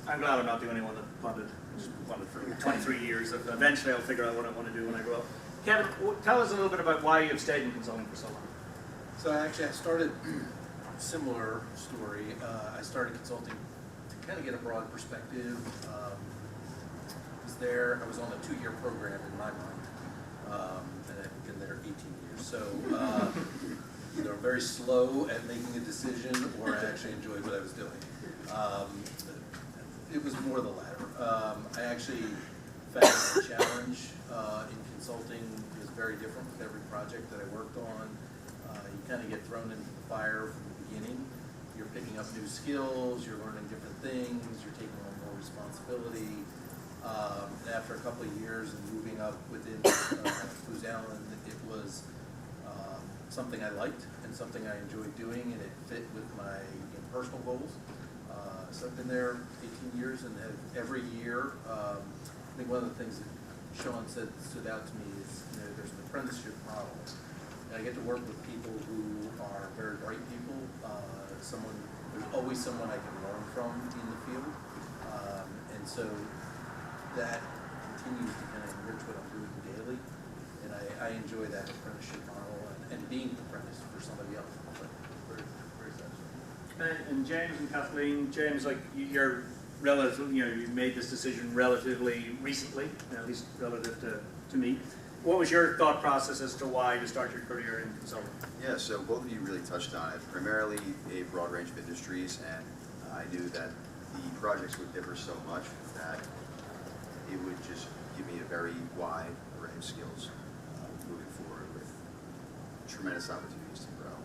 I'm glad I'm not the only one that funded for 23 years. Eventually I'll figure out what I want to do when I grow up. Kevin, tell us a little bit about why you've stayed in consulting for so long. So I started a similar story. I started consulting to kind of get a broad perspective. I was on a 2-year program in my mind. and I've been there 18 years. So either I'm very slow at making a decision, or I actually enjoyed what I was doing. It was more the latter. I actually found the challenge in consulting was very different with every project that I worked on. You kind of get thrown into the fire from the beginning. You're picking up new skills, you're learning different things, you're taking on more responsibility. And after a couple of years and moving up within Booz Allen, it was something I liked and something I enjoyed doing, and it fit with my personal goals. So I've been there 18 years, and have every year, I think one of the things that Sean said stood out to me is, there's an apprenticeship model. And I get to work with people who are very bright people. There's always someone I can learn from in the field. And so that continues to kind of enrich what I'm doing daily. And I enjoy that apprenticeship model and being an apprentice for somebody else. But very, very satisfying. And James and Kathleen, James, like you're relative, you made this decision relatively recently, at least relative to me. What was your thought process as to why to start your career in consulting? Yeah, so both of you really touched on it. Primarily a broad range of industries, and I knew that the projects would differ so much that it would just give me a very wide array of skills moving forward with tremendous opportunities to grow.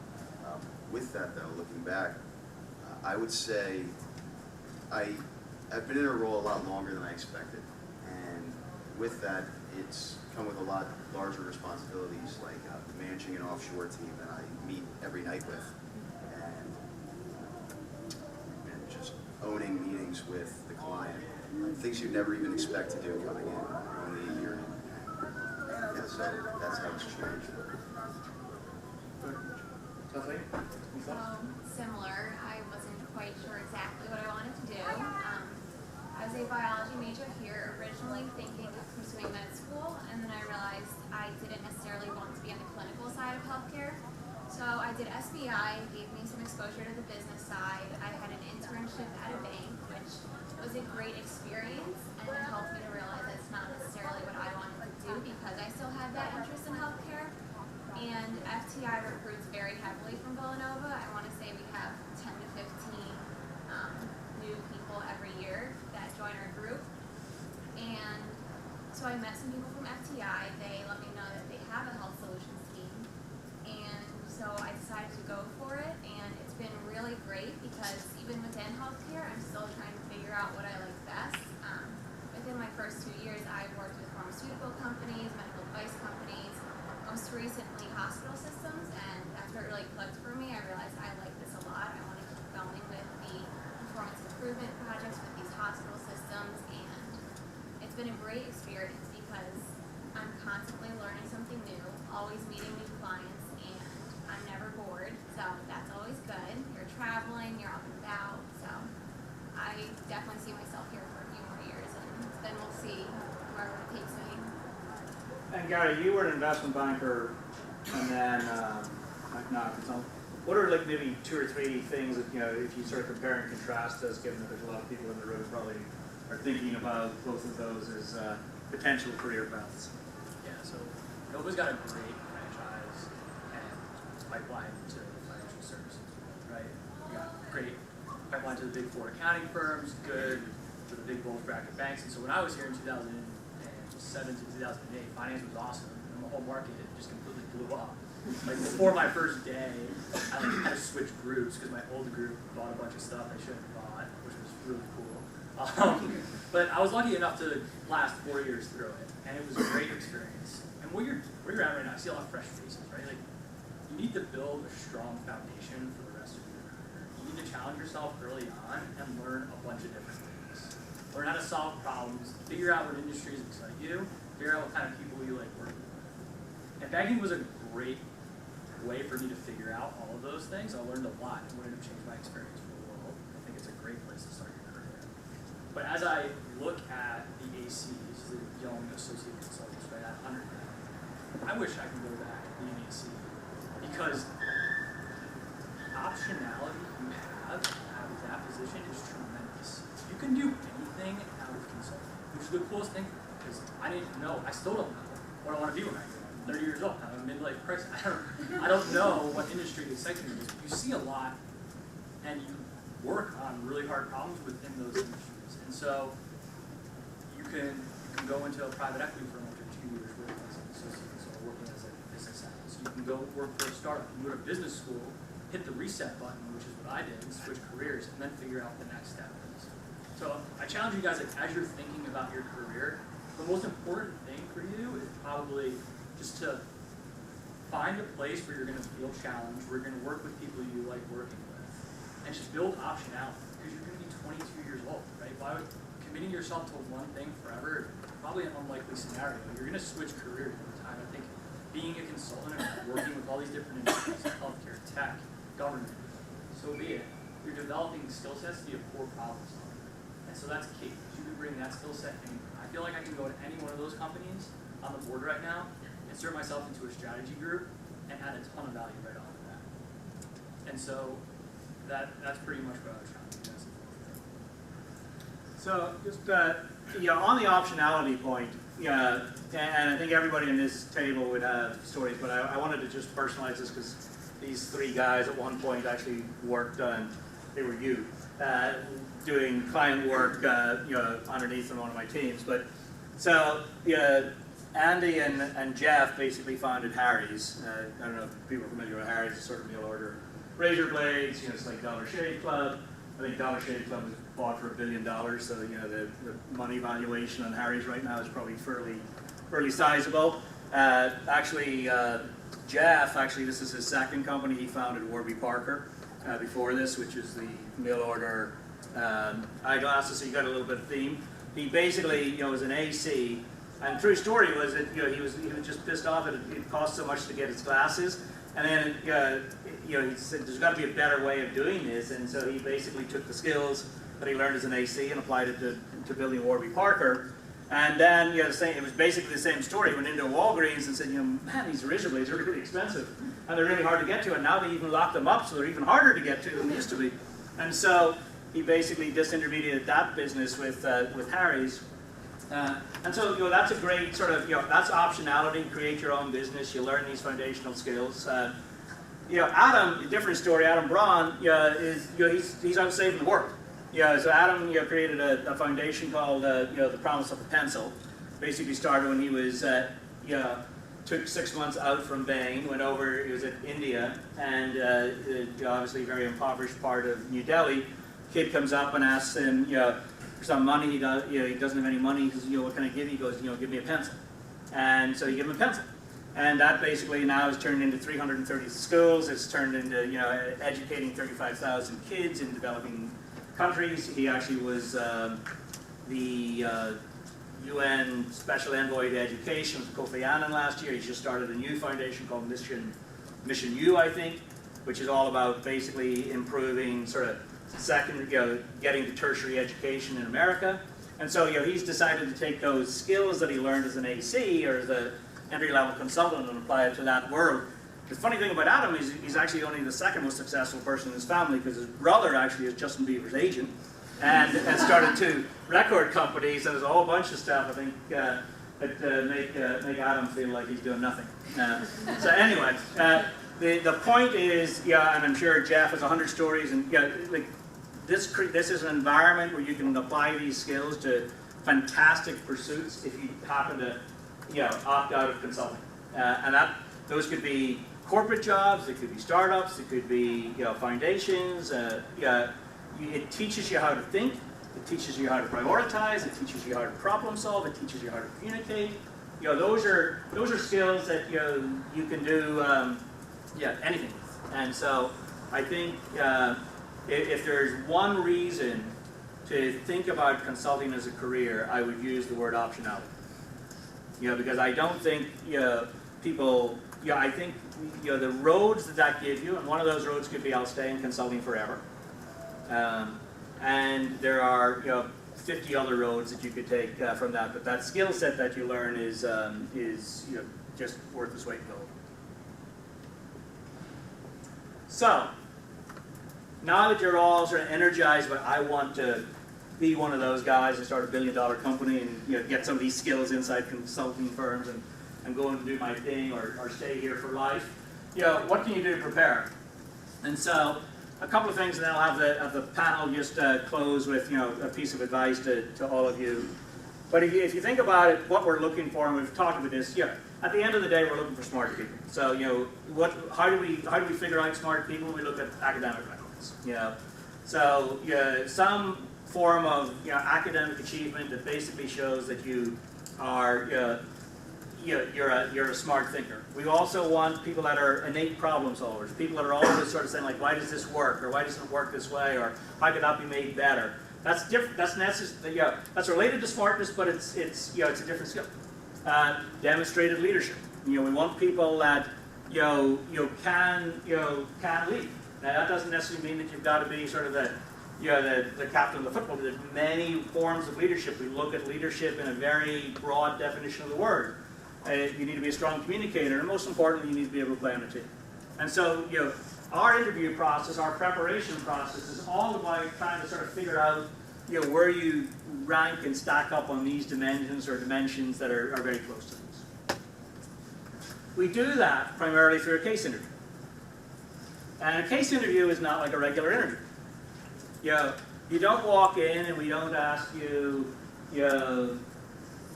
With that though, looking back, I would say I've been in a role a lot longer than I expected, and with that, it's come with a lot larger responsibilities, like managing an offshore team that I meet every night with, and just owning meetings with the client, things you'd never even expect to do coming in only a year. Yeah, so that's how it's changed. Kathleen? Similar. I wasn't quite sure exactly what I wanted to do. I was a biology major here, originally thinking of pursuing med school, and then I realized I didn't necessarily want to be on the clinical side of healthcare. So I did SBI, gave me some exposure to the business side. I had an internship at a bank, which was a great experience, and it helped me to realize that's not necessarily what I wanted to do because I still had that interest in healthcare. And FTI recruits very heavily from Villanova. I want to say we have 10 to 15 new people every year that join our group. And so I met some people from FTI. They let me know that they have a health solutions team. And so I decided to go for it. And it's been really great because even within healthcare, I'm still trying to figure out what I like best. Within my first 2 years, I've worked with pharmaceutical companies, medical device companies, most recently hospital systems, and after it really clicked for me, I realized I like this a lot. I want to keep going with the performance improvement projects with these hospital systems, and it's been a great experience because I'm constantly learning something new, always meeting new clients, and I'm never bored, so that's always good. You're traveling, you're up and about, so I definitely see myself here for a few more years, and then we'll see where it takes me. And Gary, you were an investment banker, and then what are like maybe 2 or 3 things that if you sort of compare and contrast us, given that there's a lot of people in the room probably are thinking about both of those as potential career paths? Yeah, so Nova's got a great franchise and pipeline to financial services, right? You got great pipeline to the big 4 accounting firms, good to the big bulge bracket banks. And so when I was here in 2007 to 2008, finance was awesome, and the whole market just completely blew up. Like before my first day, I had to switch groups because my old group bought a bunch of stuff I shouldn't have bought, which was really cool. But I was lucky enough to last 4 years through it, and it was a great experience. And where you're at right now, I see a lot of fresh faces, right? Like you need to build a strong foundation for the rest of your career. You need to challenge yourself early on and learn a bunch of different things. Learn how to solve problems, figure out what industries excite you, figure out what kind of people you like working with. And banking was a great way for me to figure out all of those things. I learned a lot and would have changed my experience for the world. I think it's a great place to start your career. But as I look at the ACs, the Young Associate Consultants, right at 100, I wish I could go back to being an AC because the optionality you have out of that position is tremendous. You can do anything out of consulting, which is the coolest thing because I didn't know, I still don't know what I want to be when I'm 30 years old. I'm a midlife crisis. I don't know what industry to segment is. You see a lot, and you work on really hard problems within those industries. And so you can go into a private equity firm after 2 years working as an associate, so working as a business analyst. You can go work for a startup. You go to business school, hit the reset button, which is what I did, and switch careers, and then figure out the next step is. So I challenge you guys, like, as you're thinking about your career, the most important thing for you is probably just to find a place where you're going to feel challenged, where you're going to work with people you like working with, and just build optionality, because you're going to be 22 years old, right? Why would committing yourself to one thing forever, probably an unlikely scenario. You're going to switch careers over time. I think being a consultant and working with all these different industries, healthcare, tech, government, so be it. You're developing skill sets to be a core problem solver. And so that's key. You can bring that skill set in. I feel like I can go to any one of those companies on the board right now, insert myself into a strategy group, and add a ton of value right off of that. And so that's pretty much what I was trying to do. So just on the optionality point, and I think everybody in this table would have stories, but I wanted to just personalize this because these three guys at one point actually worked on, they were doing client work underneath on one of my teams. But so Andy and Jeff basically founded Harry's. I don't know if people are familiar with Harry's. It's sort of mail order razor blades. It's like Dollar Shave Club. I think Dollar Shave Club was bought for $1 billion, so the money valuation on Harry's right now is probably fairly sizable. Jeff, this is his second company. He founded Warby Parker before this, which is the mail order eyeglasses. So you got a little bit of theme. He basically was an AC, and true story was that he was just pissed off that it cost so much to get his glasses, and then he said there's got to be a better way of doing this, and so he basically took the skills that he learned as an AC and applied it to building Warby Parker. And then it was basically the same story. He went into Walgreens and said, man, these razor blades are really expensive and they're really hard to get to, and now they even lock them up, so they're even harder to get to than they used to be. And so he basically disintermediated that business with Harry's. And so that's a great sort of that's optionality. Create your own business. You learn these foundational skills. Adam, a different story. Adam Braun he's out saving the world. So Adam created a foundation called the Promise of a Pencil. Basically started when he was took 6 months out from Bain, went over. He was at India, and obviously a very impoverished part of New Delhi. Kid comes up and asks him for some money. He doesn't have any money. He says, what can I give you? He goes, give me a pencil. And so you give him a pencil. And that basically now has turned into 330 schools. It's turned into educating 35,000 kids in developing countries. He actually was the UN Special Envoy to Education with Kofi Annan last year. He's just started a new foundation called Mission U, I think, which is all about basically improving sort of getting to tertiary education in America. And so he's decided to take those skills that he learned as an AC or as an entry-level consultant and apply it to that world. The funny thing about Adam is he's actually only the second most successful person in his family, because his brother actually is Justin Bieber's agent and started 2 record companies, and there's a whole bunch of stuff, I think, that make Adam feel like he's doing nothing. So anyway, the point is, and I'm sure Jeff has 100 stories, and this is an environment where you can apply these skills to fantastic pursuits if you happen to opt out of consulting. And those could be corporate jobs, it could be startups, it could be foundations. It teaches you how to think, it teaches you how to prioritize, it teaches you how to problem solve, it teaches you how to communicate. Those are skills that you can do anything with. And so I think if there's one reason to think about consulting as a career, I would use the word optionality. Because I don't think people. I think the roads that gives you, and one of those roads could be I'll stay in consulting forever. And there are 50 other roads that you could take from that. But that skill set that you learn is just worth its weight in gold. So now that you're all sort of energized, but I want to be one of those guys and start a $1 billion company and get some of these skills inside consulting firms and and go and do my thing or stay here for life. What can you do to prepare? And so a couple of things, and then I'll have the panel just close with a piece of advice to all of you. But if you think about it, what we're looking for, and we've talked about this, at the end of the day, we're looking for smart people. So how do we figure out smart people? We look at academic records. So some form of academic achievement that basically shows that you are you're a smart thinker. We also want people that are innate problem solvers, people that are always sort of saying like, why does this work, or why doesn't it work this way, or how could that be made better? That's different. That's necessary. That's related to smartness, but it's a different skill. Demonstrated leadership. We want people that can lead. Now that doesn't necessarily mean that you've got to be sort of the captain of the football. There's many forms of leadership. We look at leadership in a very broad definition of the word. You need to be a strong communicator, and most importantly, you need to be able to play on a team. And so, our interview process, our preparation process, is all about trying to sort of figure out, where you rank and stack up on these dimensions or dimensions that are very close to these. We do that primarily through a case interview. And a case interview is not like a regular interview. You don't walk in and we don't ask you,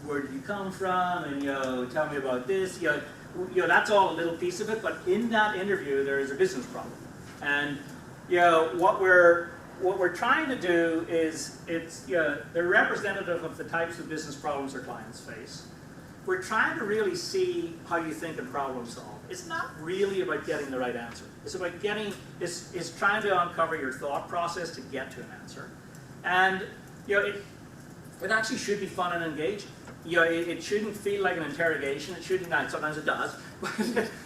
where did you come from, and tell me about this. That's all a little piece of it, but in that interview there is a business problem. And what we're trying to do is they're representative of the types of business problems our clients face. We're trying to really see how you think and problem solve. It's not really about getting the right answer. It's about it's trying to uncover your thought process to get to an answer. And it actually should be fun and engaging. It shouldn't feel like an interrogation. It shouldn't. Sometimes it does, but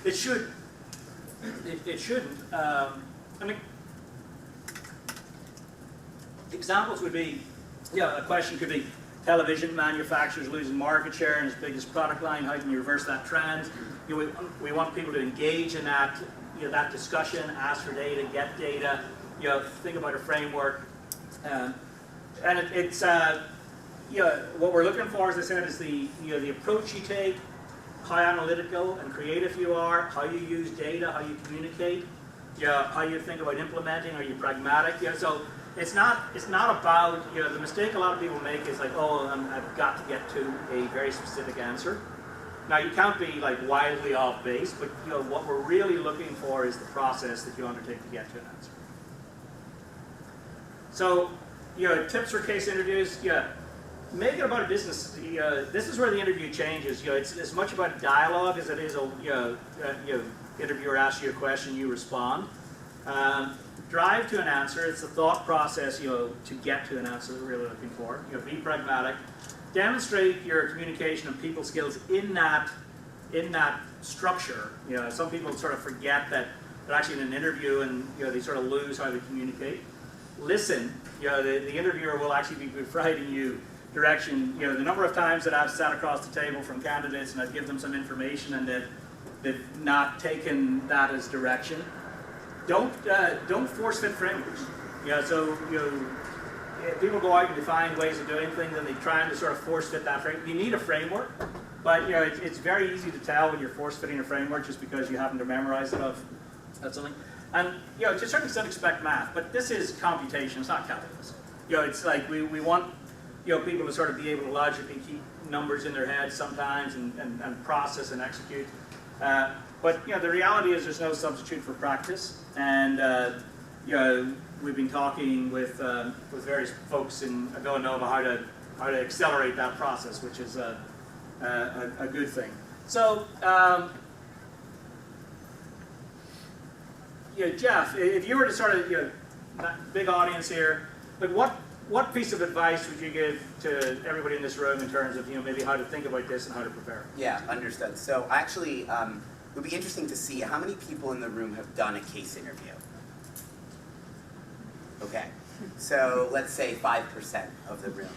it should. It shouldn't. Examples would be, a question could be, television manufacturers losing market share in its biggest product line. How can you reverse that trend? We want people to engage in that, that discussion, ask for data, get data. Think about a framework, and it's. What we're looking for, as I said, is the approach you take, how analytical and creative you are, how you use data, how you communicate, how you think about implementing. Are you pragmatic? So it's not about the mistake a lot of people make is like, I've got to get to a very specific answer. Now you can't be like wildly off base, but what we're really looking for is the process that you undertake to get to an answer. So tips for case interviews. Make it about a business. This is where the interview changes. It's as much about dialogue as it is interviewer asks you a question, you respond. Drive to an answer. It's the thought process, to get to an answer that we're really looking for. Be pragmatic. Demonstrate your communication and people skills in that structure. Some people sort of forget that they're actually in an interview and they sort of lose how they communicate. Listen. The interviewer will actually be providing you direction. The number of times that I've sat across the table from candidates and I've given them some information and they've not taken that as direction. Don't force fit frameworks. People go out and define ways of doing things and they're trying to sort of force fit that framework. You need a framework, but it's very easy to tell when you're force fitting a framework just because you happen to memorize it of something. And to a certain extent expect math, but this is computation, it's not calculus. It's like we want people to sort of be able to logically keep numbers in their heads sometimes and process and execute. But the reality is there's no substitute for practice. And we've been talking with various folks in Villanova how to accelerate that process, which is a good thing. So Jeff, if you were to sort of big audience here, but what piece of advice would you give to everybody in this room in terms of maybe how to think about this and how to prepare? Yeah, understood. So actually, it would be interesting to see how many people in the room have done a case interview. Okay, so let's say 5% of the room.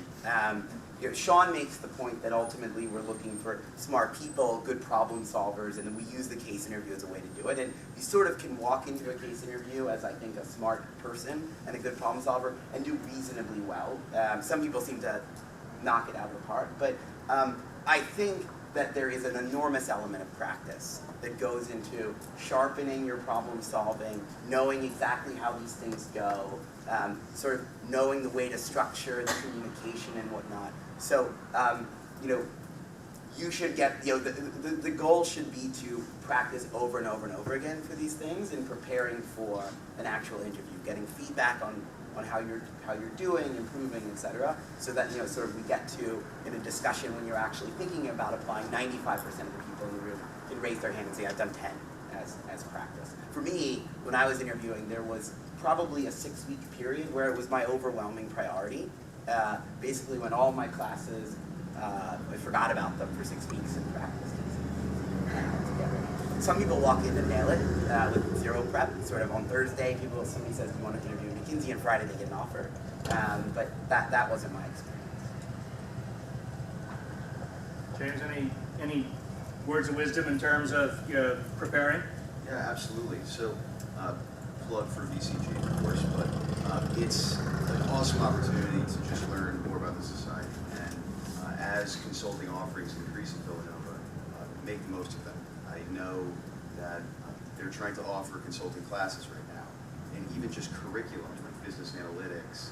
Sean makes the point that ultimately we're looking for smart people, good problem solvers, and then we use the case interview as a way to do it. And you sort of can walk into a case interview as, I think, a smart person and a good problem solver and do reasonably well. Some people seem to knock it out of the park, but I think that there is an enormous element of practice that goes into sharpening your problem solving, knowing exactly how these things go, sort of knowing the way to structure the communication and whatnot. So, you know, you should get, you know, the goal should be to practice over and over and over again for these things and preparing for an actual interview, getting feedback on how you're doing, improving, etc. So that, you know, sort of we get to, in a discussion when you're actually thinking about applying, 95% of the people in the room can raise their hand and say, I've done 10 as practice. For me, when I was interviewing, there was probably a 6-week period where it was my overwhelming priority. Basically when all my classes, I forgot about them for 6 weeks and practiced together. Some people walk in and nail it with zero prep. Sort of on Thursday, somebody says, do you want to interview McKinsey, and Friday they get an offer. But that wasn't my experience. James, any words of wisdom in terms of preparing? Yeah, absolutely. So, plug for VCG, of course, but it's an awesome opportunity to just learn more about the society. And as consulting offerings increase in Villanova, make the most of them. I know that they're trying to offer consulting classes right now, and even just curriculum like business analytics,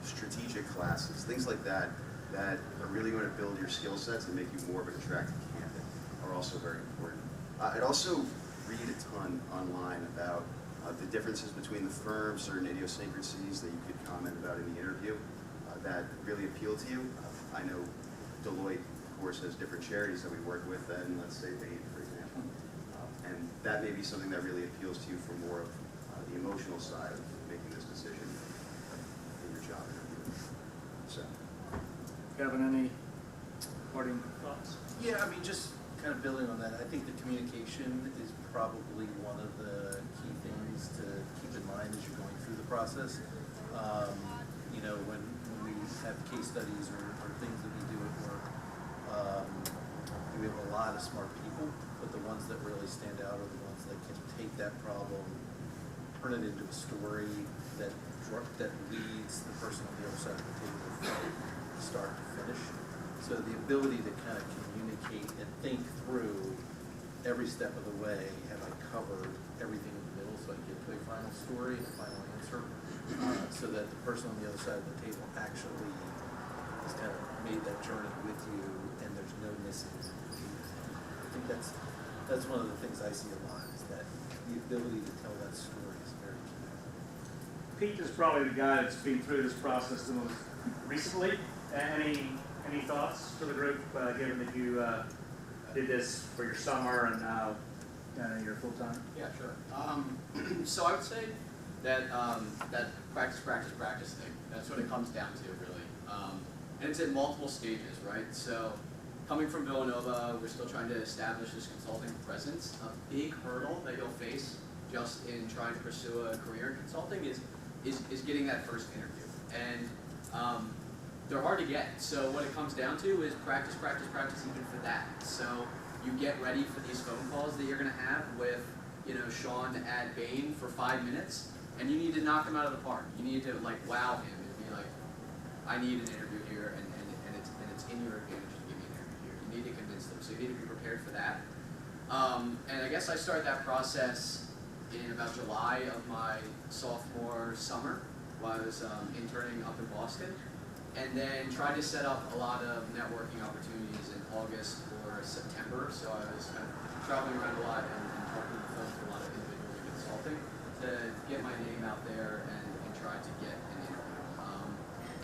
strategic classes, things like that, that are really going to build your skill sets and make you more of an attractive candidate are also very important. I'd also read a ton online about the differences between the firms, certain idiosyncrasies that you could comment about in the interview that really appeal to you. I know Deloitte, of course, has different charities that we work with than, let's say, Bain, for example. And that may be something that really appeals to you for more of the emotional side of making this decision in your job interview. So. Kevin, any parting thoughts? Yeah, I mean, just kind of building on that, I think the communication is probably one of the key things to keep in mind as you're going through the process. You know, when we have case studies or things that we do at work, we have a lot of smart people, but the ones that really stand out are the ones that can take that problem, turn it into a story that leads the person on the other side of the table from start to finish. So the ability to kind of communicate and think through every step of the way, have I covered everything in the middle so I get to a final story, a final answer, so that the person on the other side of the table actually has kind of made that journey with you and there's no missing. I think that's one of the things I see a lot, is that the ability to tell that story is very key. Pete is probably the guy that's been through this process the most recently. Any thoughts for the group, given that you did this for your summer and now you're full-time? Yeah, sure. So I would say that that practice thing, that's what it comes down to, really. And it's at multiple stages, right? So coming from Villanova, we're still trying to establish this consulting presence. A big hurdle that you'll face just in trying to pursue a career in consulting is getting that first interview. And they're hard to get. So what it comes down to is practice even for that. So you get ready for these phone calls that you're going to have with, you know, Sean at Bain for 5 minutes, and you need to knock him out of the park. You need to like wow him and be like, I need an interview here, and it's in your advantage to give me an interview here. You need to convince them, so you need to be prepared for that. And I guess I started that process in about July of my sophomore summer while I was interning up in Boston. And then tried to set up a lot of networking opportunities in August or September. So I was kind of traveling around a lot and talking to folks, a lot of individuals in consulting, to get my name out there and try to get an interview.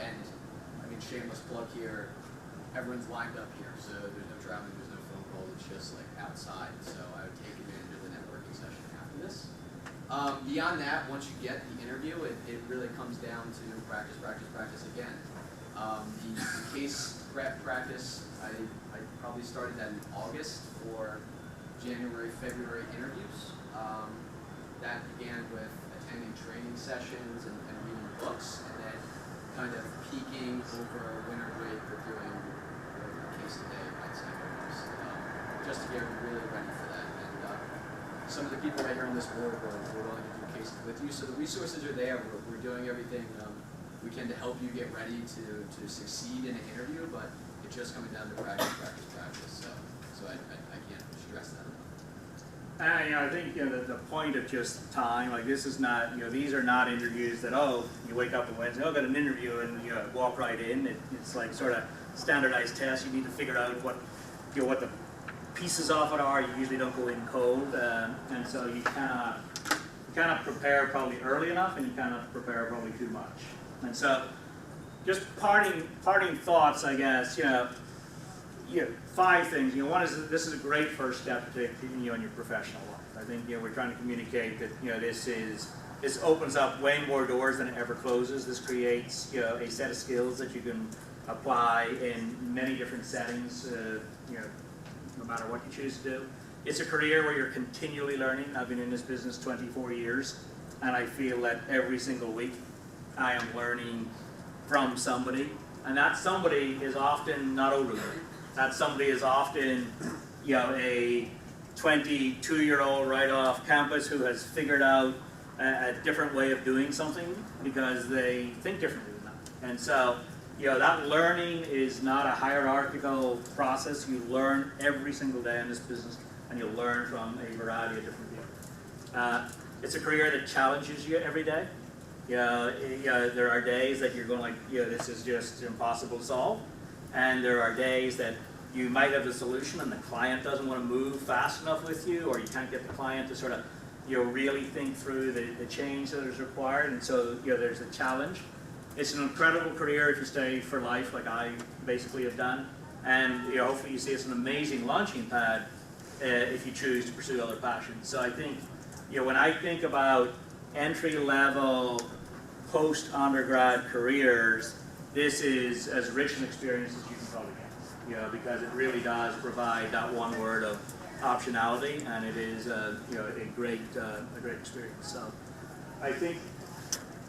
And I mean, shameless plug here, everyone's lined up here. So there's no traveling, there's no phone calls, it's just like outside. So I would take advantage of the networking session after this. Beyond that, once you get the interview, it really comes down to practice again. The case prep practice, I probably started that in August for January, February interviews. That began with attending training sessions and reading books, and then kind of peaking over winter break with doing a case a day, I'd say, almost, just to get really ready for that. And some of the people right here on this board were willing to do cases with you, so the resources are there. We're doing everything we can to help you get ready to succeed in an interview, but if just coming down to practice. So I can't stress that enough. And I think the point of just time, like this is not, these are not interviews that, oh, you wake up on Wednesday, oh, got an interview, and you walk right in. It's like sort of standardized tests. You need to figure out what the pieces of it are. You usually don't go in cold, and so you cannot prepare probably early enough, and you cannot prepare probably too much. And so, just parting thoughts, I guess. 5 things. One is this is a great first step to take in your professional life. I think we're trying to communicate that this opens up way more doors than it ever closes. This creates a set of skills that you can apply in many different settings. No matter what you choose to do. It's a career where you're continually learning. I've been in this business 24 years, and I feel that every single week I am learning from somebody, and that somebody is often not older than me. That somebody is often, a 22-year-old right off campus who has figured out a different way of doing something because they think differently than that. And so, that learning is not a hierarchical process. You learn every single day in this business, and you'll learn from a variety of different people. It's a career that challenges you every day. There are days that you're going like, this is just impossible to solve. And there are days that you might have the solution and the client doesn't want to move fast enough with you, or you can't get the client to sort of really think through the change that is required. And so there's a challenge. It's an incredible career if you stay for life like I basically have done. And hopefully you see it's an amazing launching pad if you choose to pursue other passions. So I think when I think about entry-level post-undergrad careers, this is as rich an experience as you can probably get, because it really does provide that one word of optionality, and it is a great experience. So I think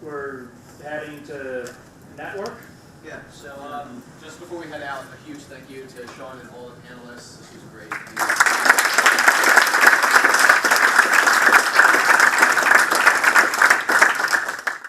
we're heading to network. Yeah, so just before we head out, a huge thank you to Sean and all the panelists. This was great.